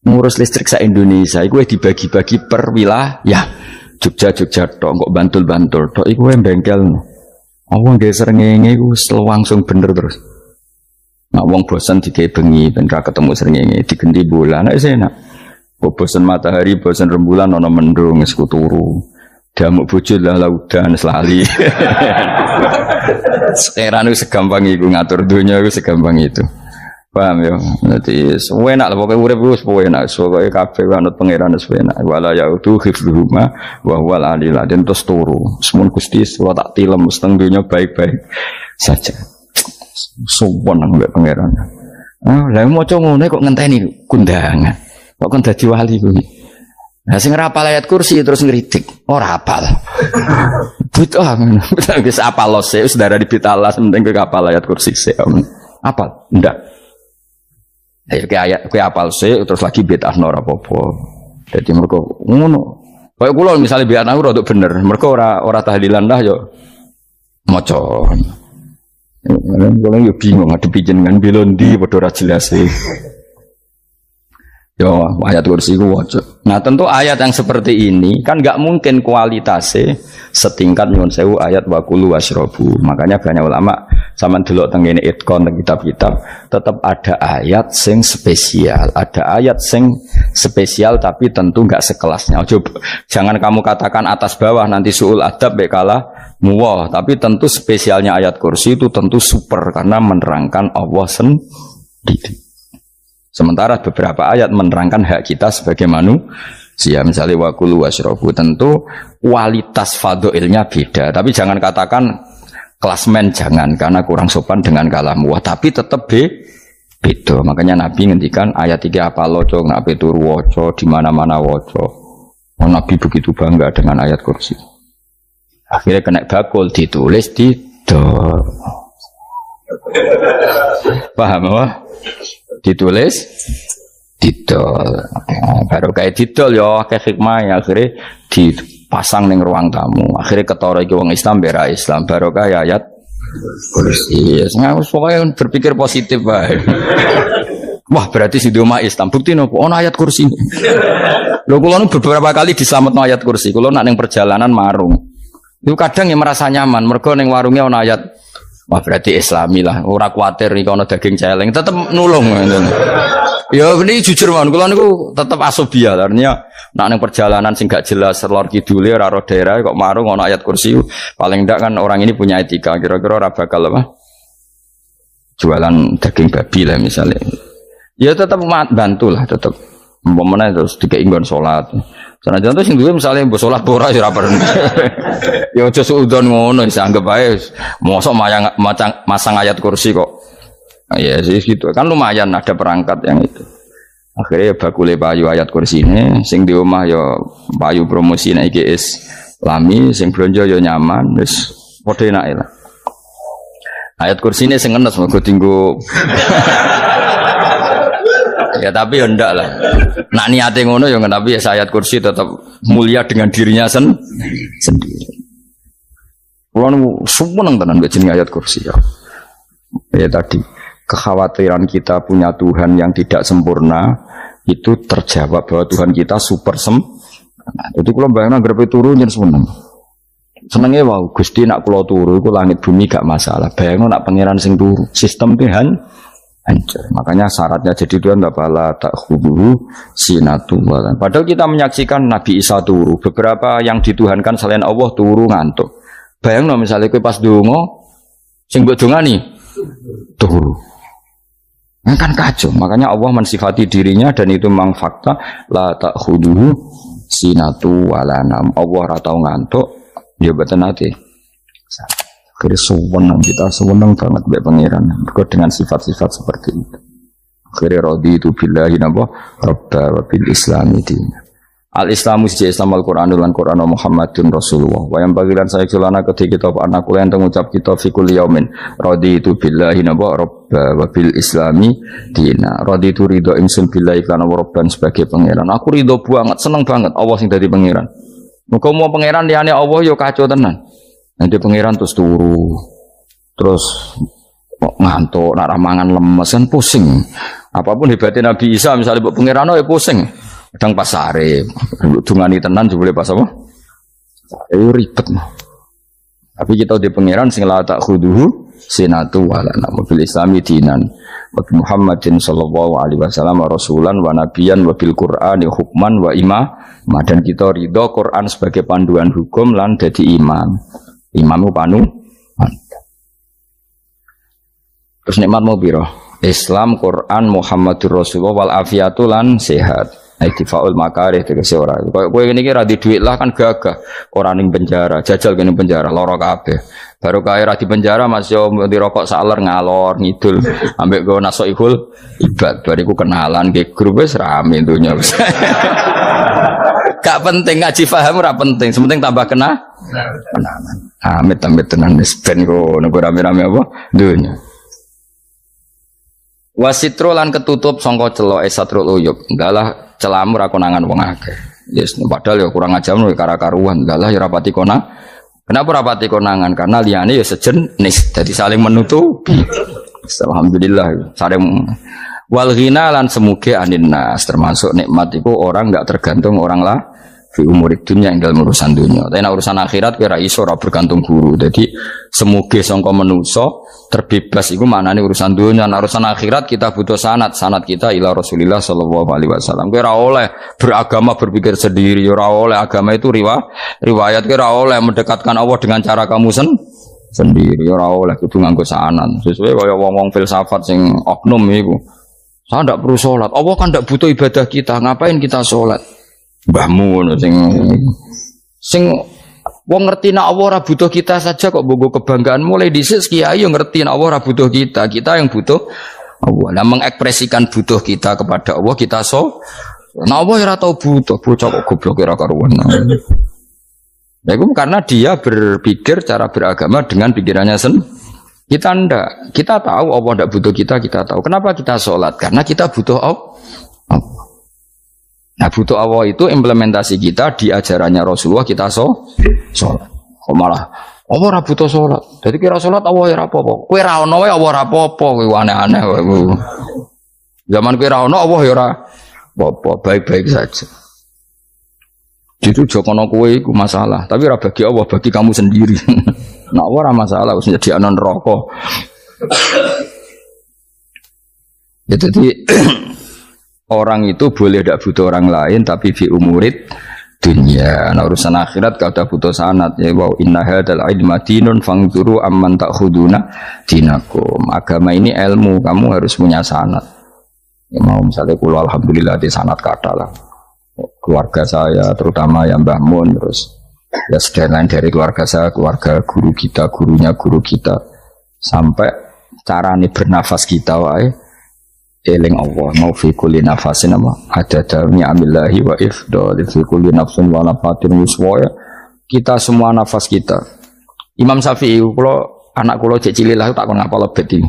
Speaker 1: ngurus listrik sa Indonesia iku dibagi-bagi per wilayah. Jogja tok kok Bantul tok iku bengkel. Wong ge srengenge iku langsung bener terus. Nah wong bosan digawe bengi ben ra ketemu srengenge digenti bulan nek enak. Kok bosan matahari, bosan rembulan ana mendung wis turu. Damuk bojo lah laudan selali. Sekarang itu segampang iku ngatur dunia iku segampang itu. Paham ya? Nanti enak lah pokoknya urip wis enak. Pokoke kabeh anut pangeran wis enak. Wala yaudu hifdzuhuma wa huwal aliyul azim terus turu. Semun Gusti kula tak tilem seteng dunya baik-baik saja. Sowan nang mbek pangeran. Ah, lha maca ngono kok ngenteni kundangan. Kok kon dadi wali kuwi. Lah sing ora hafal ayat kursi terus ngritik. Ora hafal. Bid'ah ngono. Wis hafal lose wis darah di bitalah penting kowe hafal ayat kursi sik. Hafal? Ndak. Kayak apal sih terus lagi bid'ah ora apa-apa. Jadi mereka ngono. Kayak kula misalnya bid'ah ora untuk bener, mereka ora tahlilan dah yo maca. Kula yo bingung ngadepi jenengan belondi padha ora jelas e. Yo, ayat kursi ku waca. Nah, tentu ayat yang seperti ini kan nggak mungkin kualitasnya setingkat nyuwun sewu ayat wa kulu washrabu. Makanya banyak ulama sama delok teng ngene itkon teng kitab-kitab tetap ada ayat sing spesial, ada ayat sing spesial tapi tentu nggak sekelasnya. Coba jangan kamu katakan atas bawah nanti suul adab bekala muwah, tapi tentu spesialnya ayat kursi itu tentu super karena menerangkan Allah sendiri. Sementara beberapa ayat menerangkan hak kita sebagai manusia, misalnya wa kulu washrabu, tentu kualitas fadhilnya beda. Tapi jangan katakan klasmen, jangan, karena kurang sopan dengan kalam wah, tapi tetap beda. Makanya Nabi ngendikan ayat 3 apa loco, ngape turu waca, di mana-mana waca. Oh, Nabi begitu bangga dengan ayat kursi. Akhirnya kena bakul ditulis di paham apa? Ditulis didol. Baru kayak didol ya kayak hikmah ya, akhirnya dipasang ning ruang tamu. Akhirnya ketara iki wong Islam bera Islam baru kayak ayat kursi. Pokoknya berpikir positif bae. Wah, berarti si rumah Islam bukti nopo ono ayat kursi. Lho kula beberapa kali diselametno ayat kursi. Kula nak ning perjalanan marung. Itu kadang yang merasa nyaman mergo ning warungnya ono ayat. Wah, berarti Islami lah, ora kuatir iki ana daging celeng, tetep nulung ngoten. Ya ini jujur mawon, kula niku tetep asobia, artinya nek ning perjalanan sing gak jelas lor kidule ora ro daerah kok marung ana ayat kursi, paling ndak kan orang ini punya etika, kira-kira ora bakal apa? Jualan daging babi lah misalnya. Ya tetep bantulah, tetep. Umpamane terus dikek nggon salat. Senajan itu sing duwe misale mbok salat ora ya ora perlu. Ya aja suudon ngono wis anggap ae mosok masang ayat kursi kok. Ya sih gitu. Kan lumayan ada perangkat yang itu. Akhirnya bakule payu ayat kursi ini sing di omah ya payu promosi nek iki Islami, sing blonjo ya nyaman wis padha enake lah. Ayat kursi ini sing ngenes mergo tinggo. Ya tapi ya ndak lah. Nak niate ngono ya tapi ya ayat kursi tetap mulia dengan dirinya sendiri. Kulo nu seneng tenan mbek jeneng ayat kursi ya. Ya tadi kekhawatiran kita punya Tuhan yang tidak sempurna itu terjawab bahwa Tuhan kita super sempurna. Jadi kulo bayangno grepe turu nyen seneng. Senenge wae Gusti nak kula turu iku langit bumi gak masalah. Bayangno nak pangeran sing turu, sistem Tuhan hancur. Makanya syaratnya jadi Tuhan bala tak khubuhu sinatu. Padahal kita menyaksikan Nabi Isa turu. Beberapa yang dituhankan selain Allah turu ngantuk. Bayang no misalnya kowe pas donga sing mbok dongani turu. Nah, kan kacau. Makanya Allah mensifati dirinya dan itu memang fakta la tak khubuhu sinatu walanam. Allah ora tau ngantuk, ya boten ate. Akhirnya sewenang kita sewenang banget mbek pangeran dengan sifat-sifat seperti itu. Akhirnya raditu billahi napa rabba wa bil islami din. Al Islamu siji Islam Al-Qur'an lan Qur'an Muhammadun Rasulullah. Wa yang bagilan saya kelana ketika kita anak kula enten ngucap kita fi kulli yaumin raditu billahi napa rabba wa bil islami din. Raditu ridho ingsun billahi lan rabban sebagai pangeran. Aku ridho banget, seneng banget Allah sing dadi pangeran. Muga mau pangeran liyane Allah ya kacau tenan. Nanti pangeran terus turu, terus ngantuk, nak ramangan lemes kan pusing. Apapun hebatnya Nabi Isa misalnya buat pangeran ya pusing. Kadang pas sare, dungani tenan juga boleh pas apa? Ribet mah. Tapi kita di pangeran sing la tak khuduhu sinatu wala nabil islami dinan. Nabi Muhammadin sallallahu alaihi wasallam rasulan wa nabiyan wa bil Qur'ani hukman wa imam. Dan kita ridho Quran sebagai panduan hukum lan dadi imam. Imam panu. Terus nikmat mau biro Islam, Quran, Muhammadur Rasulullah wal afiatu lan sehat. Iktifaul makarih tegese ora. Kowe ngene iki ra di dhuwit lah kan gagah. Ora ning penjara, jajal kene penjara lara kabeh. Baru kae ra di penjara Mas yo dirokok saler ngalor ngidul ambek go nasoihul ibad. Bariku kenalan ke grup wis rame dunya. Gak penting ngaji paham ora penting, sementing tambah kenalan. Amit-amit tenan wis ben go rame-rame apa dunya. Wasitro lan ketutup sangka celok esatrul uyub. Enggaklah celamur aku nangan wong akeh. Yes, padahal ya kurang ajar lho kara-karuan. Enggaklah ya rapati konang. Kenapa rapati konangan? Karena liyane ya sejenis. Jadi saling menutupi. Alhamdulillah saling
Speaker 2: Wal ghina lan semuge anin nas, termasuk nikmat itu orang enggak tergantung orang lah fi umurid dunya ing dalam urusan dunia. Tapi nek urusan akhirat kowe ra iso ora bergantung guru. Jadi semuge sangka manusa terbebas iku maknane urusan dunia. Nek urusan akhirat kita butuh sanad kita ila Rasulillah sallallahu alaihi wasallam. Kowe ora oleh beragama berpikir sendiri, ora oleh agama itu riwayat kowe ora oleh mendekatkan Allah dengan cara kamu sendiri, ora oleh kudu nganggo sanad. Sesuai kaya wong-wong filsafat sing oknum iku. Saya ndak perlu sholat. Allah kan ndak butuh ibadah kita. Ngapain kita sholat? Mbahmu sing wong ngerti nek Allah ora butuh kita saja kok bogo kebanggaan mulai dhisik kiai yo ngerti nek Allah ora butuh kita yang butuh Allah. Nah mengekspresikan butuh kita kepada Allah kita nek Allah ora tau butuh bocah kok goblok ora karuan. Nah, itu karena dia berpikir cara beragama dengan pikirannya kita ndak. Kita tahu Allah ndak butuh kita tahu. Kenapa kita sholat? Karena kita butuh Allah. Nah butuh Allah itu implementasi kita di ajarannya Rasulullah kita sholat. Kok malah Allah ora butuh sholat. Jadi kira sholat Allah ora apa-apa. Kowe ra ono wae Allah ora apa-apa. Kowe aneh-aneh wae. Zaman kowe ra ono Allah ya ora apa-apa, baik-baik saja. Itu jokono kowe iku masalah, tapi ora bagi Allah, bagi kamu sendiri. Nah Allah ora masalah wis jadi anon neraka. Ya jadi orang itu boleh tidak butuh orang lain tapi fi umurid dunia. Nah urusan akhirat kalau ada butuh sanad ya wow inna hadzal ilma dinun fangzuru amman ta'khuduna dinakum. Agama ini ilmu, kamu harus punya sanad. Ya mau misalnya kula alhamdulillah di sanad kata lah. Keluarga saya terutama yang Mbah Mun terus ya lain dari keluarga saya, keluarga guru kita, gurunya guru kita sampai carane bernafas kita wae eling Allah mau fi kulli nafasin ada damnya amillahi wa ifdal fi kulli nafsin wa nafatin wiswaya kita semua nafas kita. Imam Syafi'i kalau anak kula cek cilik lah tak kon ngapal lebet iki.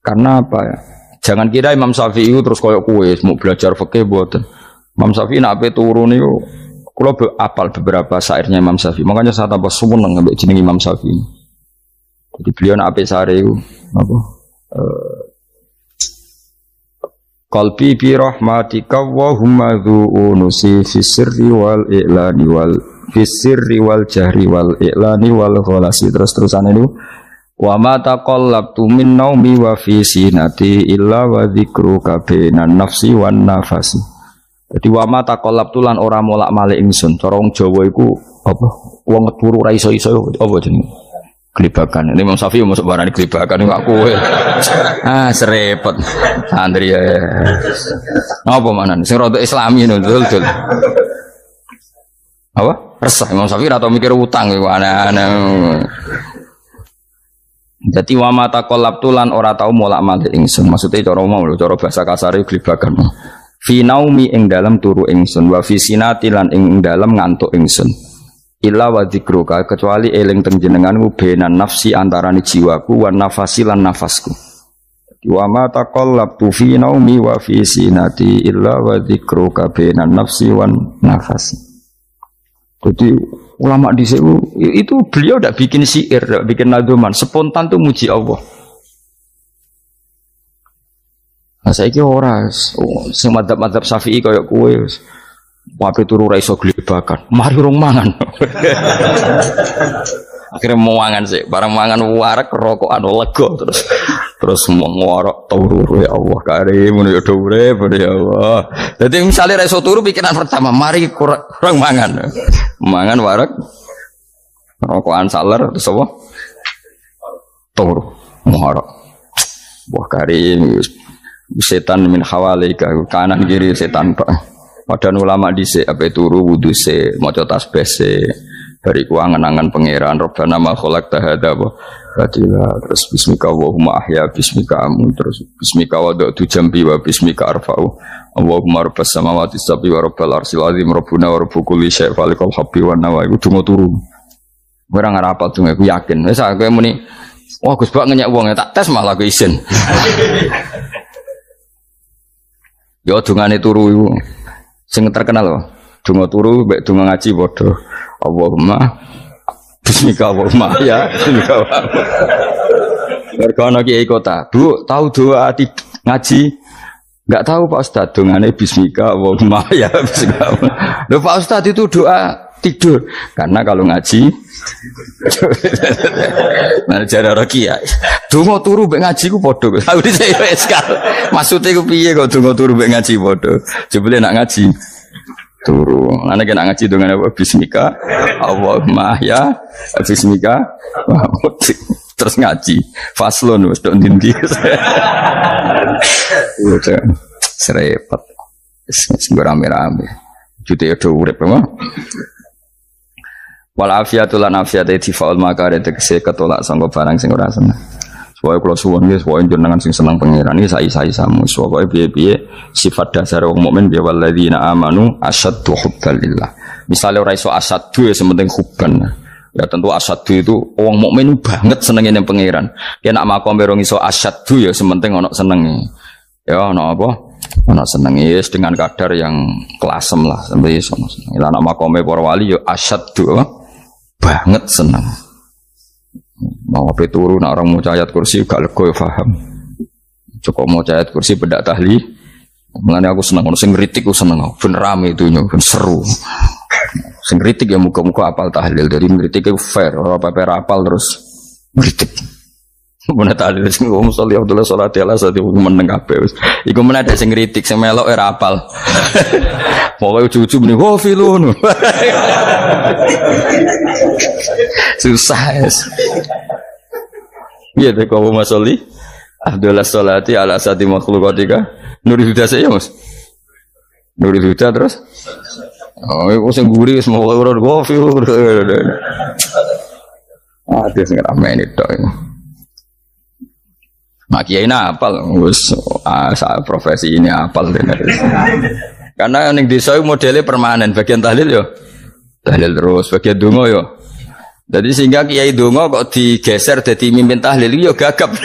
Speaker 2: Karena apa ya? Jangan kira Imam Syafi'i terus koyo kowe mau belajar fikih mboten. Imam Syafi'i nek ape turu niku kula apal beberapa syairnya Imam Syafi'i. Makanya saya tambah seneng ambek jeneng Imam Syafi'i. Jadi beliau nek ape sare iku apa qalbi bi rahmatika wa humma dzu'unusi fi sirri wal i'lani wal fi sirri wal jahri wal i'lani wal khalasi terusan itu wa ma taqallabtu min naumi wa fi sinati illa wa dzikruka bainan nafsi wan nafasi. Jadi wa ma taqallabtu lan ora molak-malik ingsun cara wong Jawa iku apa wong turu ra iso-iso apa jenenge gelibakan. Ini Imam Syafi'i masuk barang gelibakan ini aku serepot santri ya apa mana sing rada islami dul apa resah Imam Syafi'i atau mikir utang iku aneh-aneh. Jadi wa mata qalabtu lan ora tau molak-malik ingsun maksudnya cara omong lho cara bahasa kasare gelibakan fi naumi ing dalam turu ingsun wa fi sinati lan ing dalam ngantuk ingsun illa wa dzikruka kecuali eling teng jenenganmu benan nafsi antarane jiwaku wan nafasi lan nafasku. Wa ma taqallabtu fi naumi wa fi sinati illa wa dzikruka benan nafsi wan nafasi. Jadi ulama dhisik itu beliau tidak bikin syair, tidak bikin nadzuman, spontan tuh muji Allah. Nah saiki ora sing madzhab Syafi'i kaya kowe wape turu ra iso glebakan. Mari rong mangan. Akhirnya mau mangan sih, barang mangan warak rokokan lega terus mau ngorok turu ya Allah karim ya urip ya Allah. Jadi misalnya ra iso turu pikiran pertama mari kurang mangan. Mangan warak rokokan saler terus apa? Turu ngorok. Wah karim setan min hawalika kanan kiri setan Pak. Padahal ulama dhisik ape turu wudu se maca tasbih se bariku angen-angen pangeran Rabbana ma khalaqta hadza batila terus bismika Allahumma ahya bismika amun terus bismika wada'tu jambi wa bismika arfa'u Allahumma rabbas samawati sab'i wa rabbal arsyil azim rabbuna wa rabbu kulli syai' falikal habbi wan nawa iku donga turu ora ngarapal donga aku yakin wis aku muni wah Gus Bak ngenyek wong tak tes malah aku isin yo dungane turu iku sing terkenal loh, donga turu, mbek donga ngaji padha. Allahumma bismika Allahumma ya, bismika Allahumma. Mergo ana kiai kota, Bu, tahu doa ngaji Enggak tahu Pak Ustaz dongane bismika Allahumma ya bismika. Loh Pak Ustaz itu doa tidur karena kalau ngaji nah jare Rokia donga turu mek ngaji ku padha aku dhisik wis kal maksude ku piye kok donga turu mek ngaji padha jebule nak ngaji turu ana nek ngaji dongane apa bismika Allahumma ya bismika terus ngaji faslon wis tok ndi serepet wis rame-rame jute yo urip apa wal afiatul lan afiate difaul makare tegese ketolak sanggo barang sing ora seneng. Supaya kula suwun nggih supaya jenengan sing seneng pangeran iki sai-sai-samu supaya piye-piye sifat dasar wong mukmin ya walladzina amanu asyaddu hubban lillah. Misale ora iso asyaddu ya sementing hubban. Ya tentu asyaddu itu wong mukmin banget senenge ning pangeran. Yen nak makom berong iso asyaddu ya sementing ana senenge. Ya ana apa? Ana senenge dengan kadar yang kelasem lah sampai iso. Lah nak makome para wali ya asyaddu banget senang. Mau apa turu nak orang mau ayat kursi gak lego ya paham. Cukup mau ayat kursi bedak tahlil. Mulane aku senang ono sing ngritik aku seneng. Ben rame itu ben seru. Sing ngritik ya muga-muga apal tahlil dari ngritik itu fair, ora apa apal terus ngritik. Mun tahlil sing ngomong sholli Abdullah sholati ala sate meneng kabeh wis. Iku men ada sing ngritik sing melok ora apal. Pokoke ujug-ujug muni wo filun. Susah es. Iya deh kau masoli. Abdullah sholati ala sate makhluqatika. Nuri Huda saya Mas. Nuri Huda terus. Oh, iku sing guri wis mau ora wo filun. Ah, dia sing ramai ini tok. Mak kiai apal wis profesi ini apal tenan. Karena ning desa modelnya permanen, bagian tahlil yo tahlil terus, bagian donga yo. Jadi sehingga kiai donga kok digeser dadi mimpin tahlil yo gagap.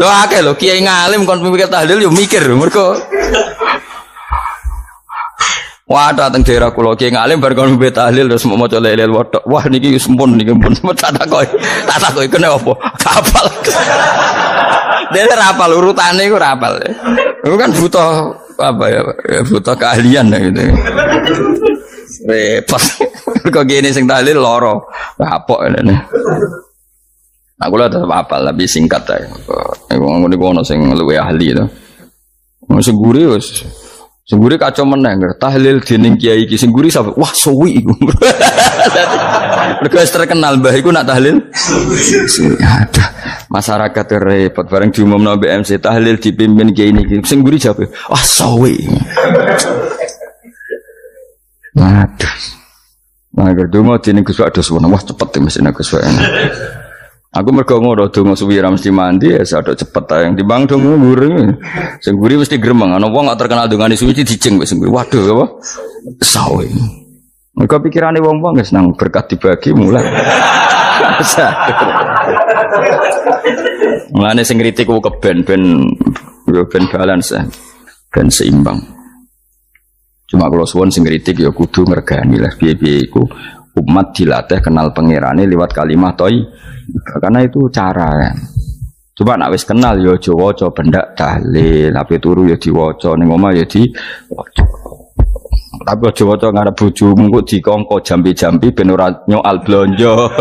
Speaker 2: Lho akeh lho kiai ngalim kon mikir tahlil yo mikir mergo wah dateng daerah kula ki ngalim bar kon mbet tahlil terus maca lelel wodok. Wah niki wis mumpun niki mumpun tak takoki kene apa? Kapal. Dene ra apal urutane iku ra apal. Iku kan butuh apa ya? Butuh keahlian gitu. Repot. Kok gini sing tahlil loro. Kapok ngene. Aku lah tetep apal tapi singkat ae. Iku ngono ono sing luwih ahli to. Sing guri wis Sengguri kacau meneng, tahlil dening kiai iki sengguri sampe wah suwi iku. Mergo terkenal mbah iku nak tahlil. Ada masyarakat repot bareng diumumno BMC tahlil dipimpin kiai niki. Sengguri jape wah suwi. Aduh. Nah, gedung dening Gus Wados wah cepet mesin Gus Wados. Aku mergo ngono donga suwi ra mesti mandi ya sadok cepet ae timbang donga nguri. Sing nguri mesti gremeng ana wong gak terkenal dongane suwi dijeng wis nguri. Waduh apa? Sawe. Mergo pikirane wong-wong wis nang berkat dibagi mulai. Mulane sing kritik ku keben ben balance ben seimbang. Cuma kalau suwon sing kritik ya kudu ngergani lah piye-piye iku umat dilatih kenal pangerane lewat kalimat toy. Karena itu cara ya. Coba nak wis kenal yo aja waca bendak tahlil, tapi turu yo diwaca ning omah yo diwaca. Tapi aja waca ngarep bojomu kok dikongko jambi-jambi ben ora nyoal blonjo.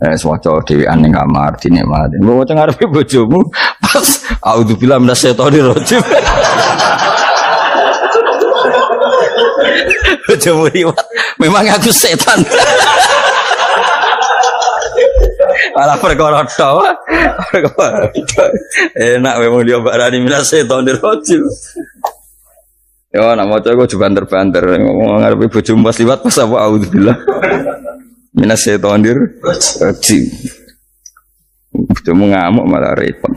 Speaker 2: Waca dhewean ning kamar dinikmati. Mbok waca ngarepe bojomu pas auzubillahi minasyaitonir rajim. Bojomu riwat, memang aku setan. Malah perkara tok. Enak memang dia barani minas setonir rajim. Yo nak maca kok banter-banter ngomong ngarepe bojomu pas liwat pas apa auzubillah. Minas setonir rajim. Bojomu ngamuk malah repot.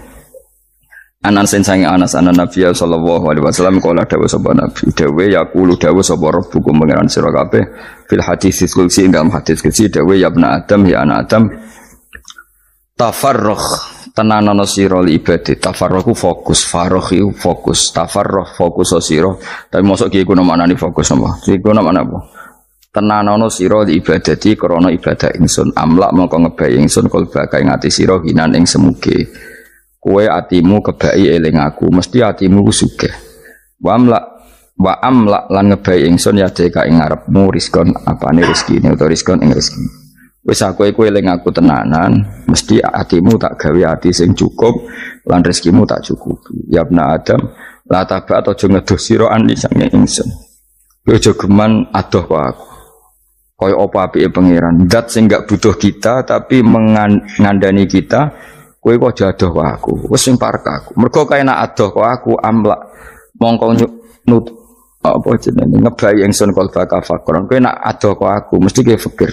Speaker 2: Anan sensange Anas anan Nabi sallallahu alaihi wasallam kala dawuh sapa Nabi dawuh yaqulu dawuh sapa rabbukum pangeran sira kabeh fil hadis qudsi dalam hadis qudsi dawuh ya ibnu Adam ya anak Adam tafarrugh tenanono sira li ibadah tafarrugh fokus faragh fokus tafarrugh fokus sira tapi mosok ki iku maknane fokus apa iku maknane apa tenanono sira di ibadati krana ibadah ingsun amlak mongko ngebai ingsun kalbaka ing ati sira hinan ing semuge kowe atimu kebai eling aku mesti atimu sugih wa amlak lan ngebai ingsun ya deka ing ngarepmu rizkon apane rezekine utawa rizkon ing rezeki wis aku eling aku tenanan mesti atimu tak gawe ati sing cukup lan rezekimu tak cukupi ya ibna adam la taba aja ngedoh sira ani sange ingsun kowe aja geman adoh kok aku kaya apa apike pangeran zat sing gak butuh kita tapi mengandani kita kowe kok jadoh kok aku wis sing parek aku mergo kaenak adoh kok aku amlak mongko nut apa jenenge ngebai ingsun kalbaka fakron kowe nak adoh kok aku mesti kowe fikir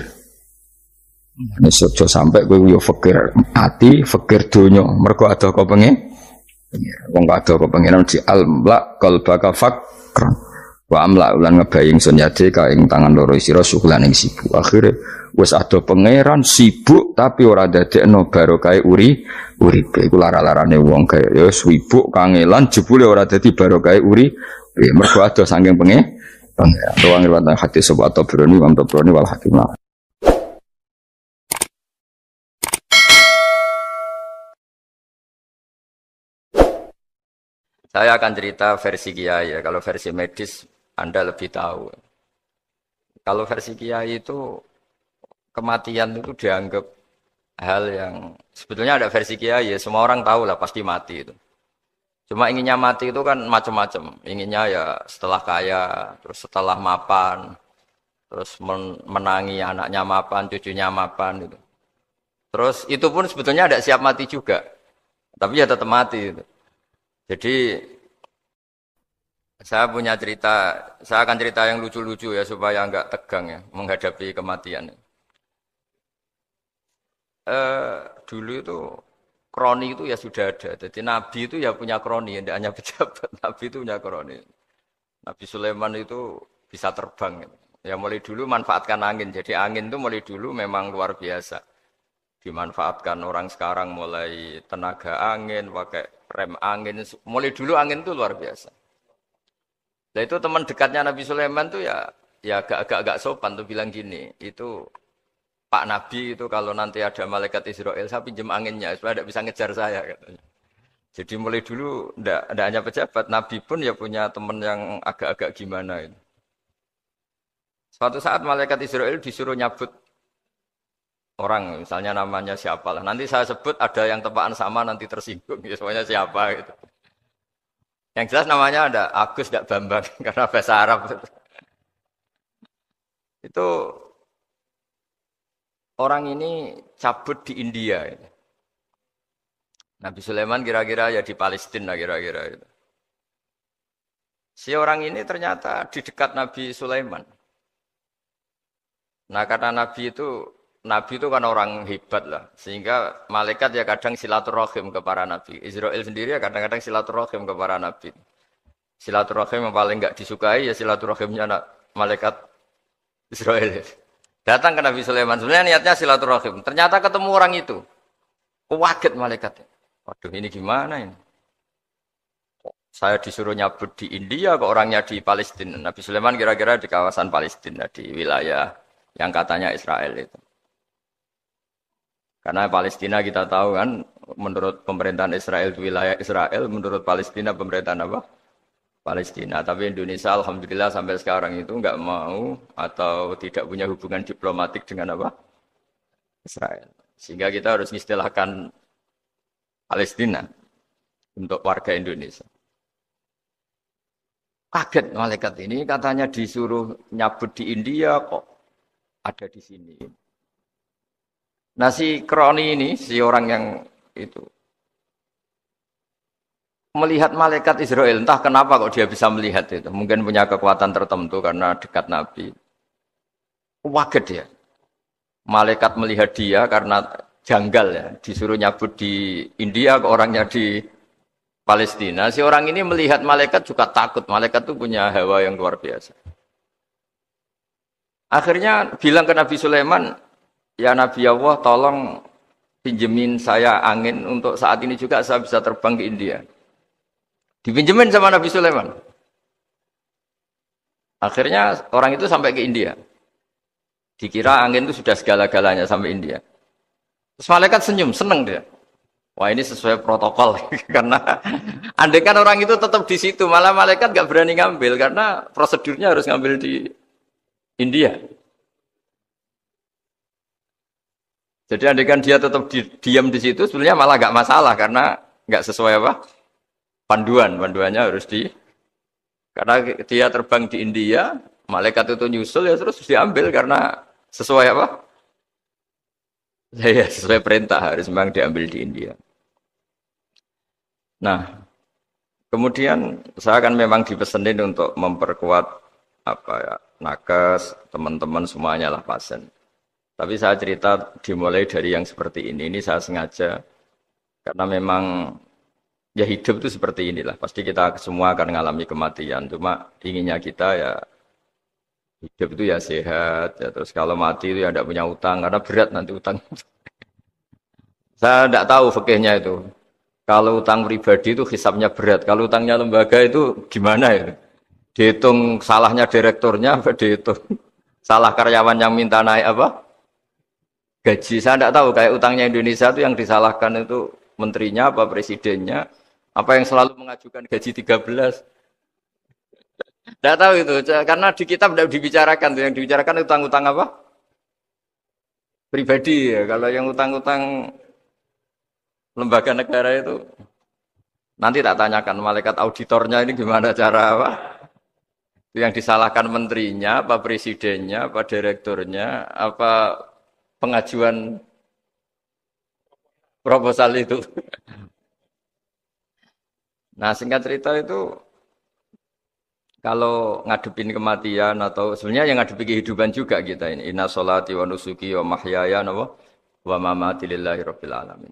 Speaker 2: nek aja sampe kowe yo fikir ati fikir donya mergo adoh kok pengen wong adoh kok pengen di amlak kalbaka fakron wa amla ulan ngebai ingsun yade ka ing tangan loro sira syukulan ing sibuk akhire wis ado pangeran sibuk tapi ora dadekno barokah uripe iku lara-larane wong kaya ya sibuk kangelan jebule ora dadi barokah uripe mergo ado saking pangeran ruang riwayat hadis sapa Tabrani Imam Tabrani wal Hakim. Saya akan cerita versi kiai ya, kalau versi medis Anda lebih tahu. Kalau versi kiai itu kematian itu dianggap hal yang sebetulnya ada versi kiai ya, semua orang tahu lah pasti mati itu. Cuma inginnya mati itu kan macam-macam. Inginnya ya setelah kaya, terus setelah mapan, terus menangi anaknya mapan, cucunya mapan gitu. Terus itu pun sebetulnya ada siap mati juga, tapi ya tetap mati gitu. Jadi saya punya cerita, saya akan cerita yang lucu-lucu ya supaya enggak tegang ya menghadapi kematian. Dulu itu kroni itu ya sudah ada. Jadi Nabi itu ya punya kroni, tidak hanya pejabat. Nabi itu punya kroni. Nabi Sulaiman itu bisa terbang. Ya mulai dulu manfaatkan angin. Jadi angin itu mulai dulu memang luar biasa. Dimanfaatkan orang sekarang mulai tenaga angin, pakai rem angin. Mulai dulu angin itu luar biasa. Nah itu teman dekatnya Nabi Sulaiman tuh ya agak sopan tuh bilang gini, itu Pak Nabi itu kalau nanti ada malaikat Israel saya pinjam anginnya supaya tidak bisa ngejar saya katanya. Jadi mulai dulu ndak hanya pejabat, Nabi pun ya punya teman yang agak-agak gimana itu. Suatu saat malaikat Israel disuruh nyabut orang, misalnya namanya siapa lah. Nanti saya sebut ada yang tepaan sama nanti tersinggung, ya semuanya siapa gitu. Yang jelas namanya ada Agus tidak Bambang karena bahasa Arab. Itu orang ini cabut di India. Nabi Sulaiman kira-kira ya di Palestina kira-kira itu. Si orang ini ternyata di dekat Nabi Sulaiman. Nah karena Nabi itu kan orang hebat lah, sehingga malaikat ya kadang silaturahim ke para nabi. Israel sendiri ya kadang-kadang silaturahim ke para nabi. Silaturahim yang paling enggak disukai ya silaturahimnya malaikat Israel. Datang ke Nabi Sulaiman, sebenarnya niatnya silaturahim. Ternyata ketemu orang itu. Kaget malaikatnya. Waduh ini gimana ini? Saya disuruh nyabut di India, kok orangnya di Palestina. Nabi Sulaiman kira-kira di kawasan Palestina, di wilayah yang katanya Israel itu. Karena Palestina kita tahu kan, menurut pemerintahan Israel itu wilayah Israel, menurut Palestina pemerintahan apa? Palestina. Tapi Indonesia alhamdulillah sampai sekarang itu enggak mau atau tidak punya hubungan diplomatik dengan apa? Israel. Sehingga kita harus mengistilahkan Palestina untuk warga Indonesia. Kaget malaikat ini katanya disuruh nyabut di India kok ada di sini. Nah si kroni ini, si orang yang itu melihat malaikat Israel, entah kenapa kok dia bisa melihat itu. Mungkin punya kekuatan tertentu karena dekat Nabi. Kaget dia. Malaikat melihat dia karena janggal ya, disuruh nyabut di India ke orangnya di Palestina. Si orang ini melihat malaikat juga takut. Malaikat itu punya hawa yang luar biasa. Akhirnya bilang ke Nabi Sulaiman, ya Nabi Allah tolong pinjemin saya angin untuk saat ini juga saya bisa terbang ke India. Dipinjemin sama Nabi Sulaiman. Akhirnya orang itu sampai ke India. Dikira angin itu sudah segala-galanya sampai India. Terus malaikat senyum, seneng dia. Wah ini sesuai protokol karena andai kan orang itu tetap di situ, malah malaikat nggak berani ngambil karena prosedurnya harus ngambil di India. Jadi andai kan dia tetap diam di situ, sebenarnya malah nggak masalah karena nggak sesuai apa panduannya harus karena dia terbang di India, malaikat itu nyusul ya terus diambil karena sesuai apa? Ya sesuai perintah harus memang diambil di India. Nah, kemudian saya kan memang dipesenin untuk memperkuat apa ya, nakes, teman-teman semuanya lah pasien. Tapi saya cerita dimulai dari yang seperti ini saya sengaja karena memang ya hidup itu seperti inilah. Pasti kita semua akan mengalami kematian. Cuma inginnya kita ya hidup itu ya sehat. Ya terus kalau mati itu ya tidak punya utang karena berat nanti utang. Saya tidak tahu fikihnya itu. Kalau utang pribadi itu hisabnya berat. Kalau utangnya lembaga itu gimana ya? Dihitung salahnya direkturnya, apa dihitung salah karyawan yang minta naik apa? Gaji. Saya tidak tahu. Kayak utangnya Indonesia itu yang disalahkan itu menterinya apa presidennya. Apa yang selalu mengajukan gaji 13. Tidak tahu itu. Karena di kitab tidak dibicarakan. Yang dibicarakan utang-utang apa? Pribadi ya. Kalau yang utang-utang lembaga negara itu nanti tak tanyakan malaikat auditornya ini gimana cara apa? Itu yang disalahkan menterinya, apa presidennya, apa direkturnya, apa pengajuan proposal itu. Nah singkat cerita itu kalau ngadepin kematian atau sebenarnya yang ngadepi kehidupan juga kita ini. Inna sholati wa nusuki wa mahyaya wa mamati lillahi rabbil alamin.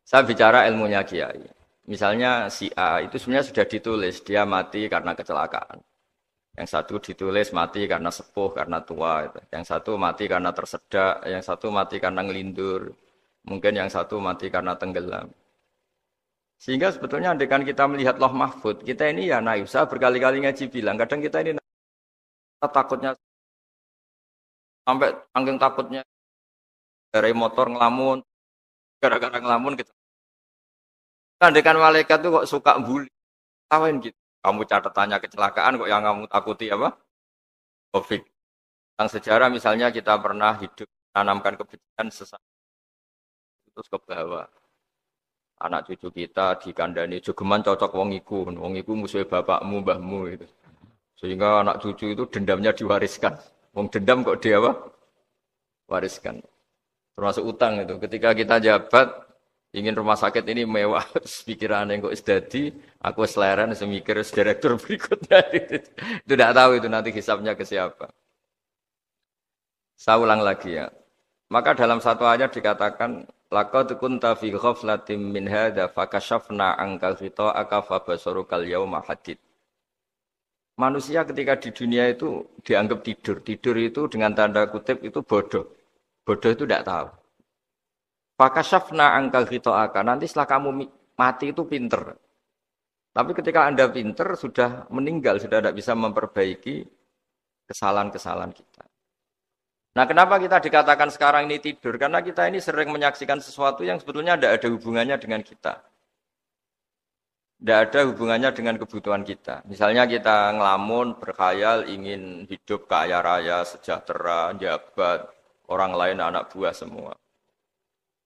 Speaker 2: Saya bicara ilmunya kiai. Misalnya si A itu sebenarnya sudah ditulis dia mati karena kecelakaan. Yang satu ditulis mati karena sepuh, karena tua. Yang satu mati karena tersedak. Yang satu mati karena ngelindur. Mungkin yang satu mati karena tenggelam. Sehingga sebetulnya andaikan kita melihat Loh Mahfud, kita ini ya naif. Saya berkali-kali ngaji bilang, kadang kita ini takutnya sampai angking takutnya dari motor ngelamun, gara-gara ngelamun kita. Andaikan malaikat itu kok suka bully, tawain gitu. Kamu catatannya kecelakaan kok yang kamu takuti apa? Covid. Yang sejarah misalnya kita pernah hidup menanamkan kebencian sesama terus ke bawah. Anak cucu kita dikandani jogeman cocok wong iku musuh bapakmu, mbahmu itu. Sehingga anak cucu itu dendamnya diwariskan. Wong dendam kok dia apa? Wariskan. Termasuk utang itu. Ketika kita jabat ingin rumah sakit ini mewah, pikiran yang kok isdadi, aku seleren, semikir direktur berikutnya. Itu tidak tahu itu nanti hisapnya ke siapa. Saya ulang lagi ya. Maka dalam satu ayat dikatakan, laqad kunta fi ghaflatin min hadza fakashafna anka ghita'aka fabasarukal yauma hadid. Manusia ketika di dunia itu dianggap tidur. Tidur itu dengan tanda kutip itu bodoh. Bodoh itu tidak tahu. Fakashafna angkal ghita'aka. Nanti setelah kamu mati itu pinter. Tapi ketika Anda pinter, sudah meninggal, sudah tidak bisa memperbaiki kesalahan-kesalahan kita. Nah kenapa kita dikatakan sekarang ini tidur? Karena kita ini sering menyaksikan sesuatu yang sebetulnya tidak ada hubungannya dengan kita. Tidak ada hubungannya dengan kebutuhan kita. Misalnya kita ngelamun, berkhayal, ingin hidup kaya raya, sejahtera, jabat, orang lain anak buah semua.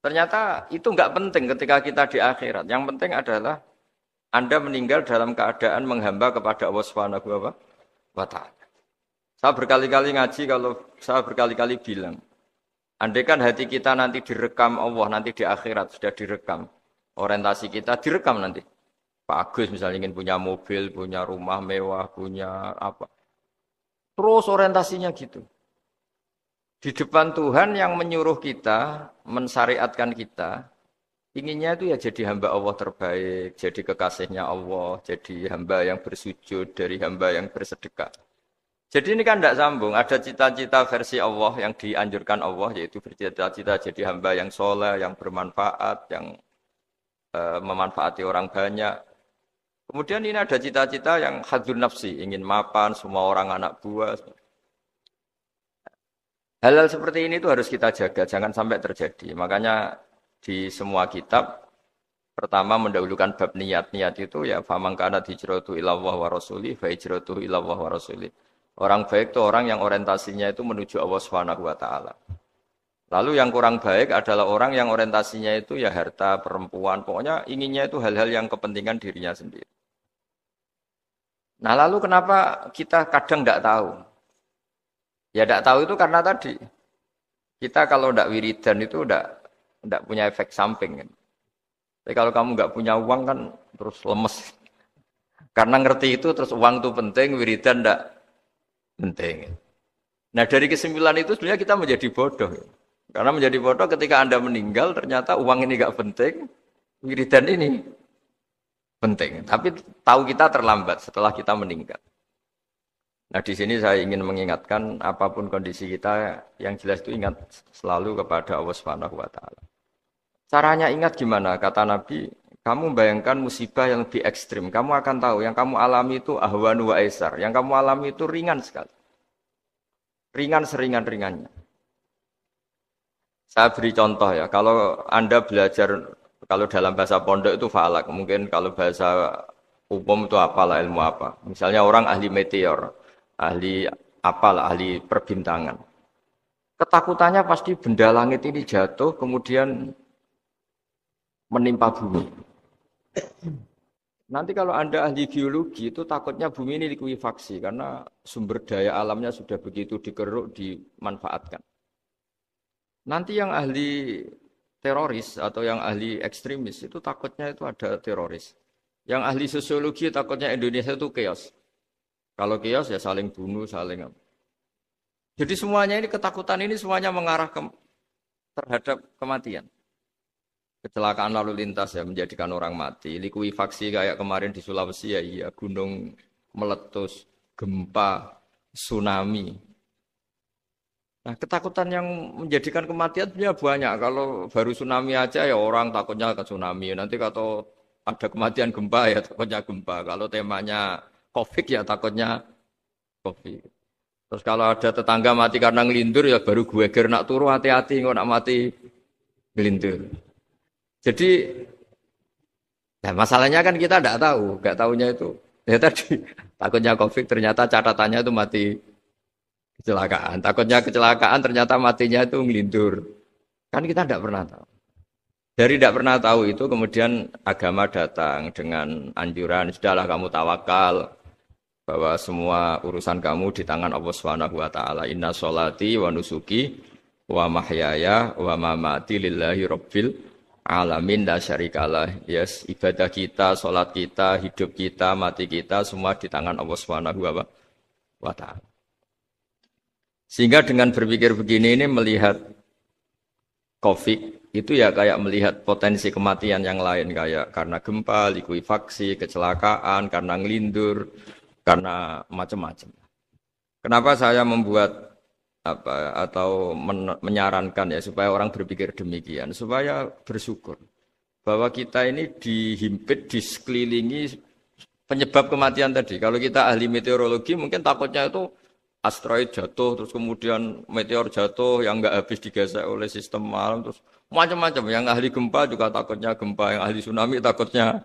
Speaker 2: Ternyata itu enggak penting ketika kita di akhirat. Yang penting adalah Anda meninggal dalam keadaan menghamba kepada Allah Subhanahu wa Ta'ala. Saya berkali-kali ngaji kalau saya berkali-kali bilang, andaikan hati kita nanti direkam Allah, nanti di akhirat sudah direkam. Orientasi kita direkam nanti. Pak Agus misalnya ingin punya mobil, punya rumah mewah, punya apa. Terus orientasinya gitu. Di depan Tuhan yang menyuruh kita, mensyariatkan kita, inginnya itu ya jadi hamba Allah terbaik, jadi kekasihnya Allah, jadi hamba yang bersujud, dari hamba yang bersedekah. Jadi ini kan tidak sambung, ada cita-cita versi Allah yang dianjurkan Allah, yaitu bercita-cita jadi hamba yang soleh, yang bermanfaat, yang memanfaati orang banyak. Kemudian ini ada cita-cita yang hadzun nafsi, ingin mapan, semua orang anak buah. Hal-hal seperti ini itu harus kita jaga, jangan sampai terjadi. Makanya di semua kitab pertama mendahulukan bab niat. Niat itu ya faman kana hijratu ila Allah wa rasuli fa hijratu ila Allah wa rasuli. Orang baik itu orang yang orientasinya itu menuju Allah Subhanahu wa taala. Lalu yang kurang baik adalah orang yang orientasinya itu ya harta, perempuan, pokoknya inginnya itu hal-hal yang kepentingan dirinya sendiri. Nah lalu kenapa kita kadang tidak tahu? Ya tidak tahu itu karena tadi kita kalau tidak wiridan itu tidak punya efek samping kan. Tapi kalau kamu nggak punya uang kan terus lemes. Karena ngerti itu terus uang itu penting, wiridan tidak penting. Nah dari kesimpulan itu sebenarnya kita menjadi bodoh. Karena menjadi bodoh ketika Anda meninggal ternyata uang ini nggak penting, wiridan ini penting. Tapi tahu kita terlambat setelah kita meninggal. Nah di sini saya ingin mengingatkan apapun kondisi kita yang jelas itu ingat selalu kepada Allah Subhanahu wa taala. Caranya ingat gimana? Kata Nabi, kamu bayangkan musibah yang lebih ekstrim. Kamu akan tahu yang kamu alami itu ahwanu wa aisar. Yang kamu alami itu ringan sekali. Ringan seringan-ringannya. Saya beri contoh ya, kalau Anda belajar, kalau dalam bahasa pondok itu falak, mungkin kalau bahasa umum itu apalah ilmu apa. Misalnya orang ahli meteor, ahli apalah, ahli perbintangan. Ketakutannya pasti benda langit ini jatuh, kemudian menimpa bumi. Nanti kalau Anda ahli geologi itu takutnya bumi ini likuifaksi, karena sumber daya alamnya sudah begitu dikeruk, dimanfaatkan. Nanti yang ahli teroris atau yang ahli ekstremis itu takutnya itu ada teroris. Yang ahli sosiologi takutnya Indonesia itu chaos. Kalau chaos ya saling bunuh, saling apa. Jadi semuanya ini ketakutan ini semuanya mengarah terhadap kematian. Kecelakaan lalu lintas ya menjadikan orang mati. Likuifaksi kayak kemarin di Sulawesi ya iya, gunung meletus, gempa, tsunami. Nah, ketakutan yang menjadikan kematian sebenarnya banyak. Kalau baru tsunami aja ya orang takutnya ke tsunami. Nanti kalau ada kematian gempa ya takutnya gempa. Kalau temanya COVID ya takutnya COVID. Terus kalau ada tetangga mati karena ngelindur ya baru gue nak turu hati-hati nggak nak mati ngelindur. Jadi nah masalahnya kan kita tidak tahu. Nggak tahunya itu ya tadi takutnya COVID ternyata catatannya itu mati kecelakaan. Takutnya kecelakaan ternyata matinya itu ngelindur. Kan kita tidak pernah tahu. Dari tidak pernah tahu itu kemudian agama datang dengan anjuran, sudahlah kamu tawakal bahwa semua urusan kamu di tangan Allah Subhanahu wa taala. Inna sholati wa nusuki wa mahyaya wa mamati lillahi rabbil alamin la syarikalah. Yes, ibadah kita, salat kita, hidup kita, mati kita semua di tangan Allah Subhanahu wa taala. Sehingga dengan berpikir begini ini melihat COVID itu ya kayak melihat potensi kematian yang lain kayak karena gempa, likuifaksi, kecelakaan, karena ngelindur, karena macam-macam. Kenapa saya membuat menyarankan ya supaya orang berpikir demikian, supaya bersyukur bahwa kita ini dihimpit, disekelilingi penyebab kematian tadi. Kalau kita ahli meteorologi mungkin takutnya itu asteroid jatuh, terus kemudian meteor jatuh yang nggak habis digesek oleh sistem alam, terus macam-macam. Yang ahli gempa juga takutnya gempa, yang ahli tsunami takutnya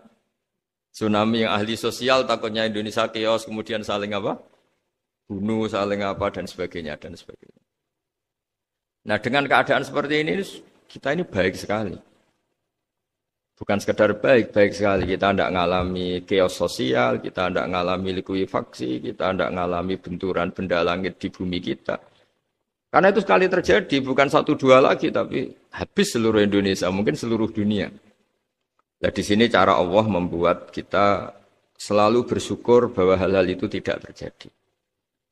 Speaker 2: tsunami, yang ahli sosial takutnya Indonesia chaos, kemudian saling apa? Bunuh, saling apa, dan sebagainya, dan sebagainya. Nah dengan keadaan seperti ini, kita ini baik sekali. Bukan sekedar baik, baik sekali. Kita tidak mengalami chaos sosial, kita tidak mengalami likuifaksi, kita tidak mengalami benturan benda langit di bumi kita. Karena itu sekali terjadi, bukan 1-2 lagi, tapi habis seluruh Indonesia, mungkin seluruh dunia. Nah di sini cara Allah membuat kita selalu bersyukur bahwa hal-hal itu tidak terjadi.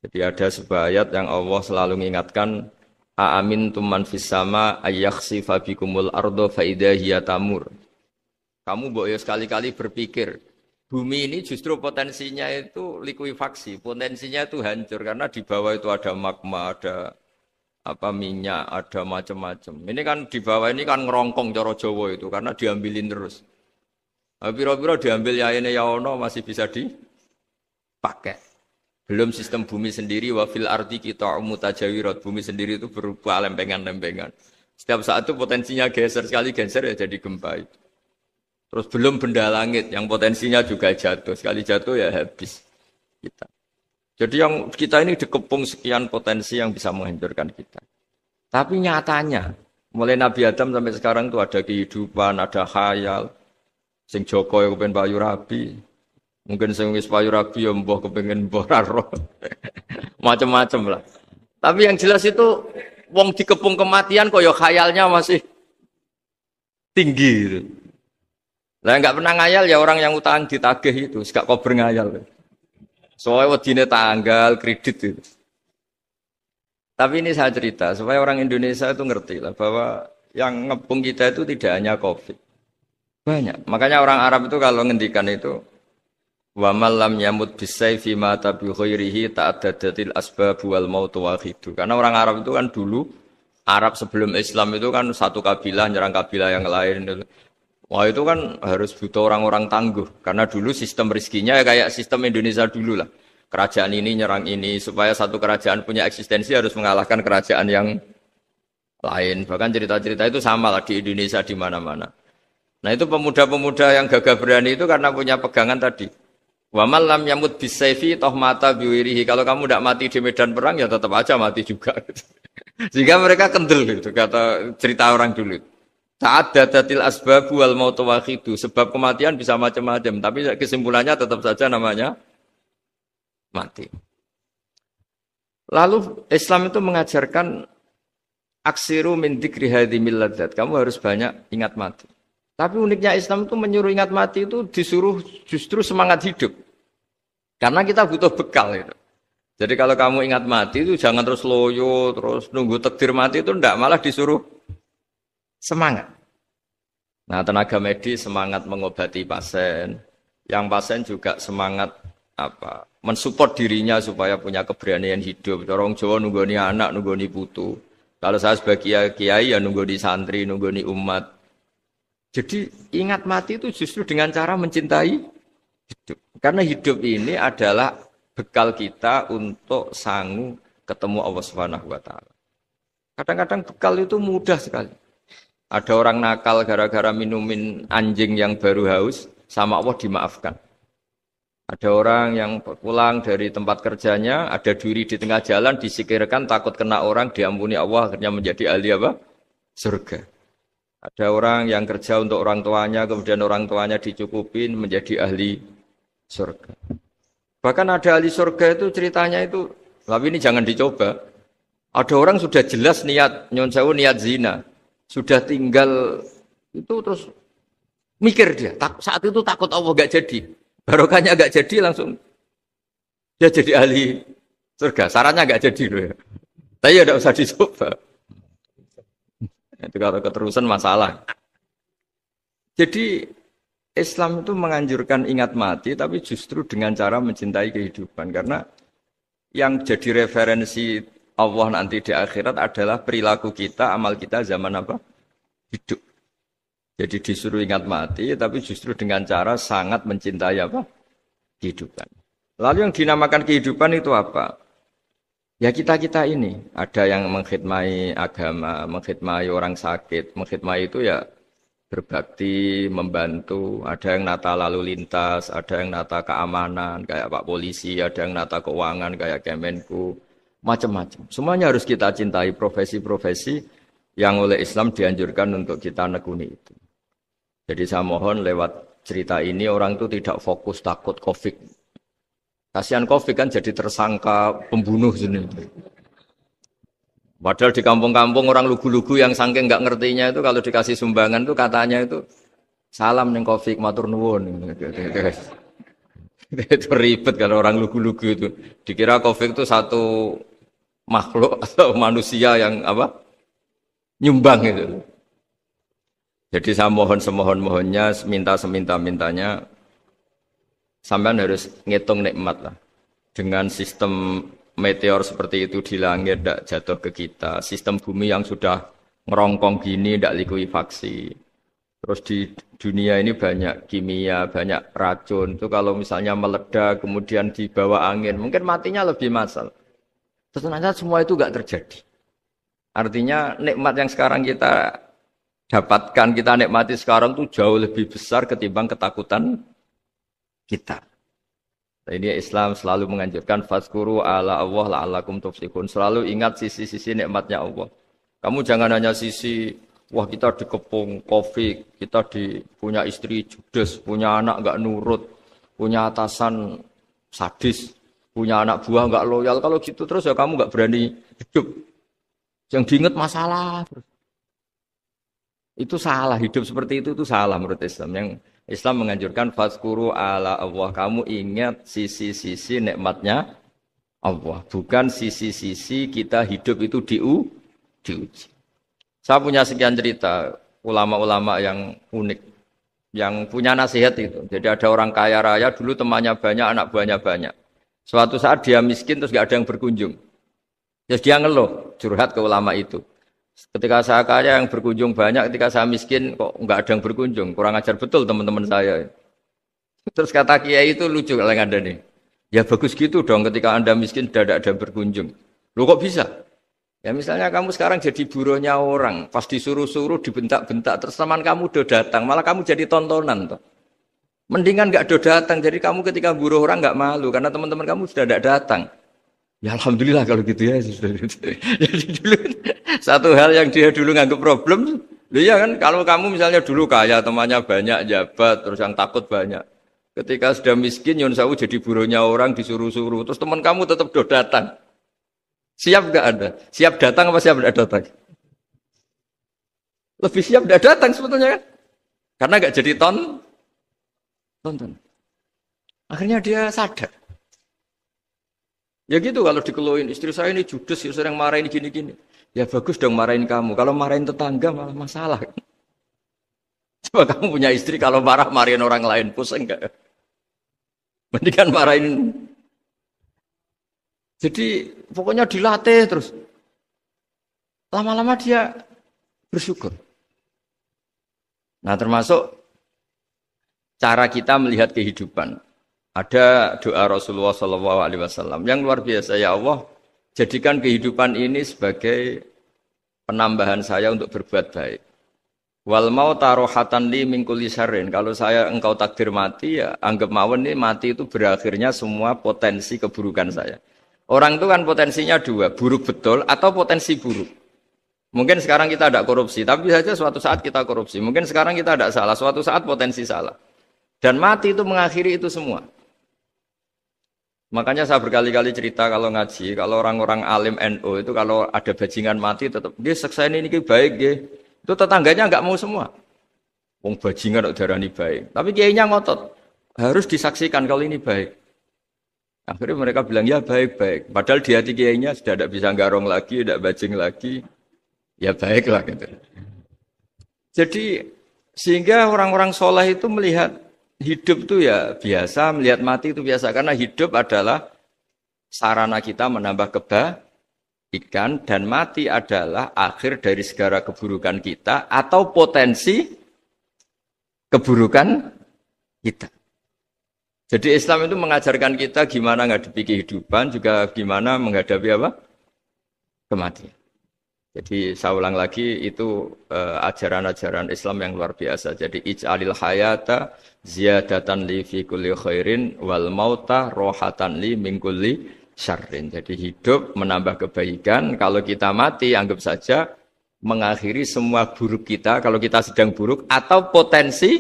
Speaker 2: Jadi ada sebuah ayat yang Allah selalu mengingatkan, A'amintum man fis sama ayyakhsifa bikumul ardo fa idza hiya tamur. Kamu boleh sekali-kali berpikir, bumi ini justru potensinya itu likuifaksi, potensinya itu hancur karena di bawah itu ada magma, ada minyak, ada macam-macam. Ini kan di bawah ini kan ngerongkong cara Jawa itu karena diambilin terus. Piro-piro diambil ya ini ya ono masih bisa dipakai. Belum sistem bumi sendiri, wa fil ardi qita'um mutajawirat. Bumi sendiri itu berupa lempengan-lempengan. Setiap saat itu potensinya geser, sekali geser ya jadi gempa itu. Terus belum benda langit yang potensinya juga jatuh, sekali jatuh ya habis kita. Jadi yang kita ini dikepung sekian potensi yang bisa menghancurkan kita. Tapi nyatanya, mulai Nabi Adam sampai sekarang itu ada kehidupan, ada khayal. Sing Joko yang kepengen payu rabi, mungkin sing wis payu rabi ya mbah kepengen mbah roh. Macam-macam lah. Tapi yang jelas itu wong dikepung kematian kok ya khayalnya masih tinggi gitu. Lah enggak pernah ngayal ya orang yang utang ditagih itu, gak kober ngayal. Soalnya wedine tanggal kredit itu. Tapi ini saya cerita supaya orang Indonesia itu ngerti lah bahwa yang ngepung kita itu tidak hanya Covid. Banyak. Makanya orang Arab itu kalau ngendikan itu wa man lam yamut bisayfi mata bi khairihi ta'addadatil asbab wal maut wahidu. Karena orang Arab itu kan dulu Arab sebelum Islam itu kan satu kabilah nyerang kabilah yang lain. Wah itu kan harus butuh orang-orang tangguh. Karena dulu sistem rizkinya ya kayak sistem Indonesia dulu lah. Kerajaan ini nyerang ini. Supaya satu kerajaan punya eksistensi harus mengalahkan kerajaan yang lain. Bahkan cerita-cerita itu sama lah di Indonesia di mana-mana. Nah itu pemuda-pemuda yang gagah berani itu karena punya pegangan tadi. Wa man lam yamut bisayfi toh mata biwirihi. Kalau kamu tidak mati di medan perang ya tetap aja mati juga. Sehingga mereka kendel gitu kata cerita orang dulu. Ta'addadatil asbab wal maut wahidu. Sebab kematian bisa macam-macam, tapi kesimpulannya tetap saja namanya mati. Lalu Islam itu mengajarkan aksiru min dzikri hadhimil ladzat. Kamu harus banyak ingat mati. Tapi uniknya Islam itu menyuruh ingat mati itu disuruh justru semangat hidup. Karena kita butuh bekal itu. Jadi kalau kamu ingat mati itu jangan terus loyo, terus nunggu takdir mati itu enggak, malah disuruh semangat. Nah, tenaga medis semangat mengobati pasien. Yang pasien juga semangat mensupport dirinya supaya punya keberanian hidup. Orang Jawa nunggoni anak, nunggoni putu. Kalau saya sebagai kiai ya nunggoni santri, nunggoni umat. Jadi ingat mati itu justru dengan cara mencintai hidup. Karena hidup ini adalah bekal kita untuk sanggup ketemu Allah Subhanahu wa taala. Kadang-kadang bekal itu mudah sekali. Ada orang nakal gara-gara minumin anjing yang baru haus, sama Allah dimaafkan. Ada orang yang pulang dari tempat kerjanya, ada duri di tengah jalan, disikirkan takut kena orang, diampuni Allah, akhirnya menjadi ahli apa? Surga. Ada orang yang kerja untuk orang tuanya, kemudian orang tuanya dicukupin menjadi ahli surga. Bahkan ada ahli surga itu ceritanya itu, tapi ini jangan dicoba. Ada orang sudah jelas niat, nyon sewu niat zina. Sudah tinggal itu terus mikir dia. Saat itu takut Allah gak jadi. Barokahnya gak jadi langsung dia jadi ahli surga. Sarannya gak jadi loh ya. Tapi ya tidak usah dicoba. Itu kalau keterusan masalah. Jadi Islam itu menganjurkan ingat mati tapi justru dengan cara mencintai kehidupan. Karena yang jadi referensi Allah nanti di akhirat adalah perilaku kita, amal kita zaman apa? Hidup. Jadi disuruh ingat mati, tapi justru dengan cara sangat mencintai apa? Kehidupan. Lalu yang dinamakan kehidupan itu apa? Ya kita-kita ini. Ada yang mengkhidmati agama, mengkhidmati orang sakit. Mengkhidmati itu ya berbakti, membantu. Ada yang nata lalu lintas, ada yang nata keamanan, kayak Pak Polisi, ada yang nata keuangan, kayak Kemenku. Macam-macam. Semuanya harus kita cintai profesi-profesi yang oleh Islam dianjurkan untuk kita nekuni itu. Jadi saya mohon lewat cerita ini orang itu tidak fokus takut Covid. Kasihan Covid kan jadi tersangka pembunuh sini. Padahal di kampung-kampung orang lugu-lugu yang saking nggak ngertinya itu kalau dikasih sumbangan itu katanya itu salam ning Covid matur nuwun. Itu ribet kalau orang lugu-lugu itu. Dikira Covid itu satu makhluk atau manusia yang apa? Nyumbang itu. Jadi saya mohon semohon-mohonnya, minta seminta-mintanya, sampean harus ngitung nikmat lah. Dengan sistem meteor seperti itu di langit tidak jatuh ke kita, sistem bumi yang sudah ngerongkong gini tidak likuifaksi. Terus di dunia ini banyak kimia, banyak racun. Itu kalau misalnya meledak, kemudian dibawa angin, mungkin matinya lebih massal. Ternyata semua itu enggak terjadi. Artinya nikmat yang sekarang kita dapatkan, kita nikmati sekarang itu jauh lebih besar ketimbang ketakutan kita. Nah, ini Islam selalu menganjurkan fazkuru ala Allah la'allakum tuflihun. Selalu ingat sisi-sisi nikmatnya Allah. Kamu jangan hanya sisi wah kita dikepung Covid, kita punya istri judes, punya anak enggak nurut, punya atasan sadis, punya anak buah enggak loyal. Kalau gitu terus ya kamu enggak berani hidup. Yang diingat masalah. Itu salah, hidup seperti itu salah menurut Islam. Yang Islam menganjurkan fazkuru ala Allah. Kamu ingat sisi-sisi nikmatnya Allah, bukan sisi-sisi kita hidup itu diuji. Saya punya sekian cerita ulama-ulama yang unik, yang punya nasihat itu. Jadi ada orang kaya raya, dulu temannya banyak, anak buahnya banyak. Suatu saat dia miskin terus gak ada yang berkunjung. Terus dia ngeluh, curhat ke ulama itu. Ketika saya kaya yang berkunjung banyak, ketika saya miskin kok nggak ada yang berkunjung. Kurang ajar betul teman-teman saya. Terus kata kiai itu lucu kalau yang ada nih. Ya bagus gitu dong ketika Anda miskin sudah ada yang berkunjung. Loh kok bisa? Ya misalnya kamu sekarang jadi buruhnya orang, pas disuruh-suruh, dibentak-bentak, terus teman kamu udah datang, malah kamu jadi tontonan. Toh. Mendingan nggak udah datang, jadi kamu ketika buruh orang nggak malu, karena teman-teman kamu sudah tidak datang. Ya alhamdulillah kalau gitu ya. Jadi dulu satu hal yang dia dulu nganggap problem, ya kan kalau kamu misalnya dulu kaya, temannya banyak, jabat, terus yang takut banyak. Ketika sudah miskin, Yon Sawu jadi buruhnya orang disuruh-suruh, terus teman kamu tetap do datang. Siap nggak Anda? Siap datang apa siap tidak datang? Lebih siap tidak datang sebetulnya kan? Karena nggak jadi tonton. Akhirnya dia sadar. Ya gitu kalau dikeluhin, istri saya ini judes, sering marahin gini-gini. Ya bagus dong marahin kamu, kalau marahin tetangga malah masalah. Coba kamu punya istri kalau marahin orang lain, pusing enggak? Mendingan marahin. Jadi pokoknya dilatih terus. Lama-lama dia bersyukur. Nah termasuk cara kita melihat kehidupan. Ada doa Rasulullah SAW yang luar biasa. Ya Allah, jadikan kehidupan ini sebagai penambahan saya untuk berbuat baik. Wal mauta rohatan li min kulli syarrin. Kalau engkau takdir mati, ya anggap mawon ini mati itu berakhirnya semua potensi keburukan saya. Orang itu kan potensinya dua, buruk betul atau potensi buruk. Mungkin sekarang kita tidak korupsi, tapi saja suatu saat kita korupsi. Mungkin sekarang kita tidak salah, suatu saat potensi salah. Dan mati itu mengakhiri itu semua. Makanya saya berkali-kali cerita kalau ngaji, kalau orang-orang alim NU itu kalau ada bajingan mati tetap dia seksain ini baik dia. Itu tetangganya enggak mau semua. Wong bajingan kok darani baik. Tapi kiainya ngotot. Harus disaksikan kalau ini baik. Akhirnya mereka bilang ya baik-baik. Padahal di hati kiainya sudah tidak bisa garong lagi, tidak bajing lagi. Ya baiklah gitu. Jadi sehingga orang-orang soleh itu melihat hidup itu ya biasa, melihat mati itu biasa. Karena hidup adalah sarana kita menambah kebaikan dan mati adalah akhir dari segala keburukan kita atau potensi keburukan kita. Jadi Islam itu mengajarkan kita gimana menghadapi kehidupan, juga gimana menghadapi apa? Kematian. Jadi saya ulang lagi itu ajaran-ajaran Islam yang luar biasa. Jadi ij'alil hayata ziyadatan li fi kulli khairin wal mauta rohatan li min kulli syarrin. Jadi hidup menambah kebaikan, kalau kita mati anggap saja mengakhiri semua buruk kita kalau kita sedang buruk atau potensi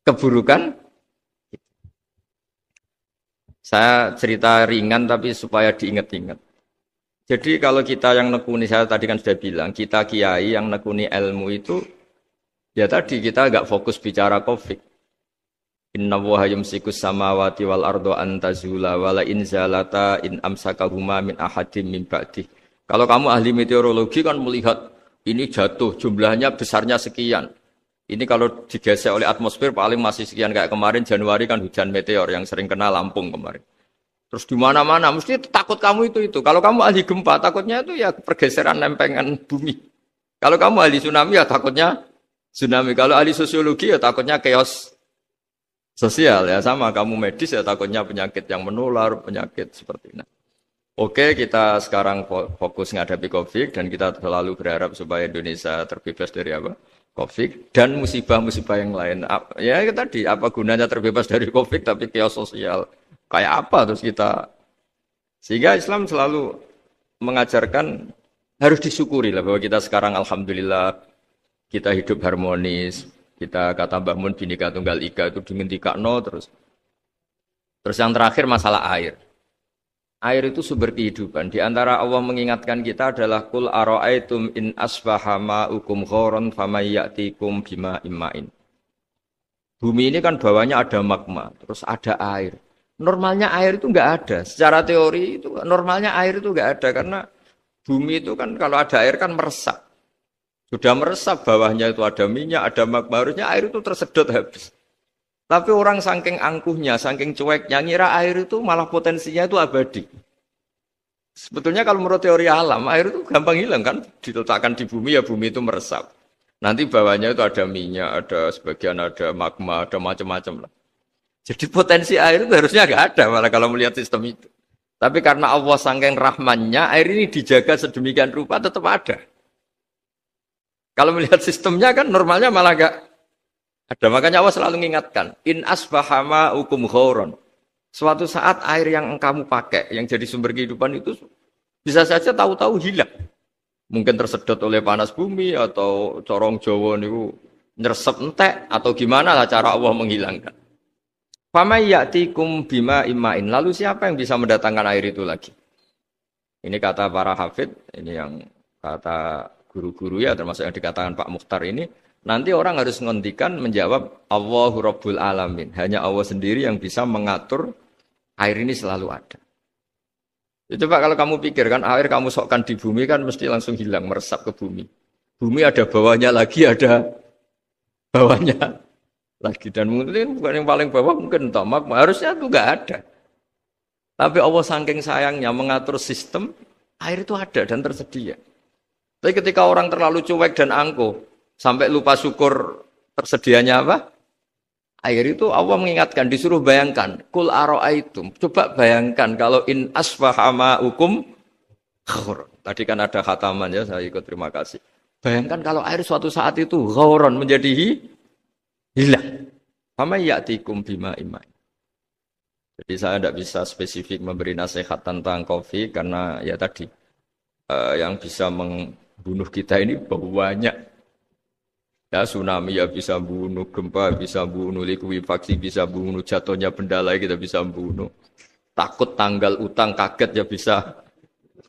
Speaker 2: keburukan. Saya cerita ringan tapi supaya diingat-ingat. Jadi kalau kita yang nekuni, saya tadi kan sudah bilang, kita kiai yang nekuni ilmu itu, ya tadi kita agak fokus bicara Covid. Inna Allaha yumsikus samawati wal ardo antazula wala in zalata in amsakahuma min ahadim min ba'dih. Kalau kamu ahli meteorologi kan melihat ini jatuh, jumlahnya besarnya sekian. Ini kalau digesek oleh atmosfer paling masih sekian, kayak kemarin Januari kan hujan meteor yang sering kena Lampung kemarin. Terus di mana-mana mesti takut kamu itu. Kalau kamu ahli gempa takutnya itu ya pergeseran lempengan bumi. Kalau kamu ahli tsunami ya takutnya Tsunami. Kalau ahli sosiologi ya takutnya chaos sosial ya sama. Kamu medis ya takutnya penyakit yang menular, penyakit seperti ini. Oke, kita sekarang fokus menghadapi COVID dan kita selalu berharap supaya Indonesia terbebas dari apa? COVID dan musibah-musibah yang lain. Ya tadi apa gunanya terbebas dari COVID tapi chaos sosial kayak apa terus kita? Sehingga Islam selalu mengajarkan harus disyukuri lah bahwa kita sekarang alhamdulillah kita hidup harmonis. Kita kata Mbah Mun Bhinneka Tunggal Ika itu dingendikakno terus. Terus yang terakhir masalah air. Air itu sumber kehidupan. Di antara Allah mengingatkan kita adalah kul ara'aitum in asbaha ma'ukum ghoron famayyatikum bima immain. Bumi ini kan bawahnya ada magma, terus ada air. Normalnya air itu enggak ada. Secara teori itu normalnya air itu enggak ada karena bumi itu kan kalau ada air kan meresap. Sudah meresap bawahnya itu ada minyak, ada magma, harusnya air itu tersedot habis. Tapi orang saking angkuhnya, saking cueknya, ngira air itu malah potensinya itu abadi. Sebetulnya kalau menurut teori alam, air itu gampang hilang kan, diletakkan di bumi ya bumi itu meresap. Nanti bawahnya itu ada minyak, ada sebagian ada magma, ada macam-macam lah. Jadi potensi air itu harusnya nggak ada malah kalau melihat sistem itu. Tapi karena Allah saking rahmannya, air ini dijaga sedemikian rupa tetap ada. Kalau melihat sistemnya kan normalnya malah nggak ada. Makanya Allah selalu mengingatkan, in asbahama ukum ghoron. Suatu saat air yang kamu pakai, yang jadi sumber kehidupan itu bisa saja tahu-tahu hilang. Mungkin tersedot oleh panas bumi atau corong Jawa niku nyeresep entek atau gimana lah cara Allah menghilangkan. Fama ya'tikum bima immain. Lalu siapa yang bisa mendatangkan air itu lagi? Ini kata para hafid, ini yang kata guru-guru ya termasuk yang dikatakan Pak Mukhtar ini. Nanti orang harus ngendikan menjawab Allahu Rabbul Alamin. Hanya Allah sendiri yang bisa mengatur air ini selalu ada. Itu Pak kalau kamu pikirkan air kamu sokkan di bumi kan mesti langsung hilang, meresap ke bumi. Bumi ada bawahnya lagi, ada bawahnya lagi. Dan mungkin bukan yang paling bawah mungkin tomak, harusnya itu enggak ada. Tapi Allah saking sayangnya mengatur sistem, air itu ada dan tersedia. Tapi ketika orang terlalu cuek dan angkuh, sampai lupa syukur tersedianya apa? Air itu Allah mengingatkan, disuruh bayangkan. Kul ara'aitum. Coba bayangkan kalau in asfahama ukum ghauron. Tadi kan ada khataman ya, saya ikut terima kasih. Bayangkan kalau air suatu saat itu ghauron menjadi hilang. Fama ya'tikum bima immain. Jadi saya tidak bisa spesifik memberi nasihat tentang COVID karena ya tadi yang bisa membunuh kita ini banyak. Ya tsunami ya bisa bunuh, gempa bisa bunuh, likuifaksi bisa bunuh, jatuhnya benda lain kita bisa bunuh. Takut tanggal utang kaget ya bisa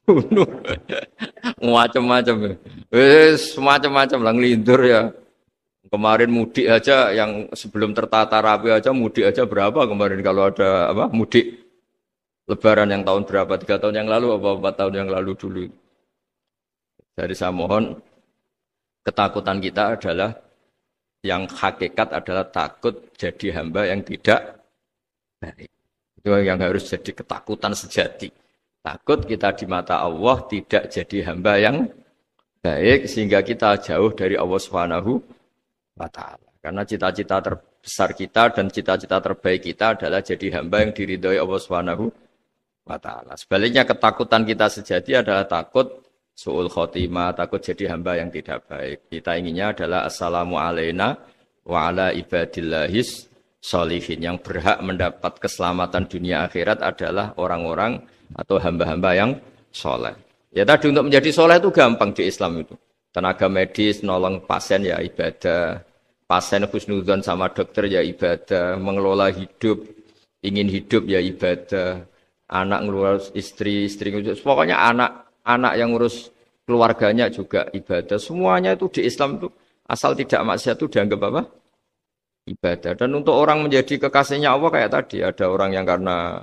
Speaker 2: bunuh. Macam-macam. Semacam-macam lah ngelindur ya. Kemarin mudik aja yang sebelum tertata rapi aja mudik aja berapa kemarin kalau ada apa mudik Lebaran yang tahun berapa 3 tahun yang lalu apa 4 tahun yang lalu dulu. Jadi saya mohon ketakutan kita adalah yang hakikat adalah takut jadi hamba yang tidak baik. Itu yang harus jadi ketakutan sejati. Takut kita di mata Allah tidak jadi hamba yang baik sehingga kita jauh dari Allah Subhanahu wa taala. Karena cita-cita terbesar kita dan cita-cita terbaik kita adalah jadi hamba yang diridhoi Allah Subhanahu wa taala. Sebaliknya ketakutan kita sejati adalah takut su'ul khotimah, takut jadi hamba yang tidak baik. Kita inginnya adalah assalamu alaina wa ala ibadillahis sholihin. Yang berhak mendapat keselamatan dunia akhirat adalah orang-orang atau hamba-hamba yang soleh. Ya tadi untuk menjadi soleh itu gampang di Islam itu. Tenaga medis, nolong pasien ya ibadah. Pasien husnudzon sama dokter ya ibadah. Mengelola hidup, ingin hidup ya ibadah. Anak ngurus istri ngurus. Pokoknya anak yang ngurus keluarganya juga ibadah. Semuanya itu di Islam itu asal tidak maksiat itu dianggap apa? Ibadah. Dan untuk orang menjadi kekasihnya Allah kayak tadi. Ada orang yang karena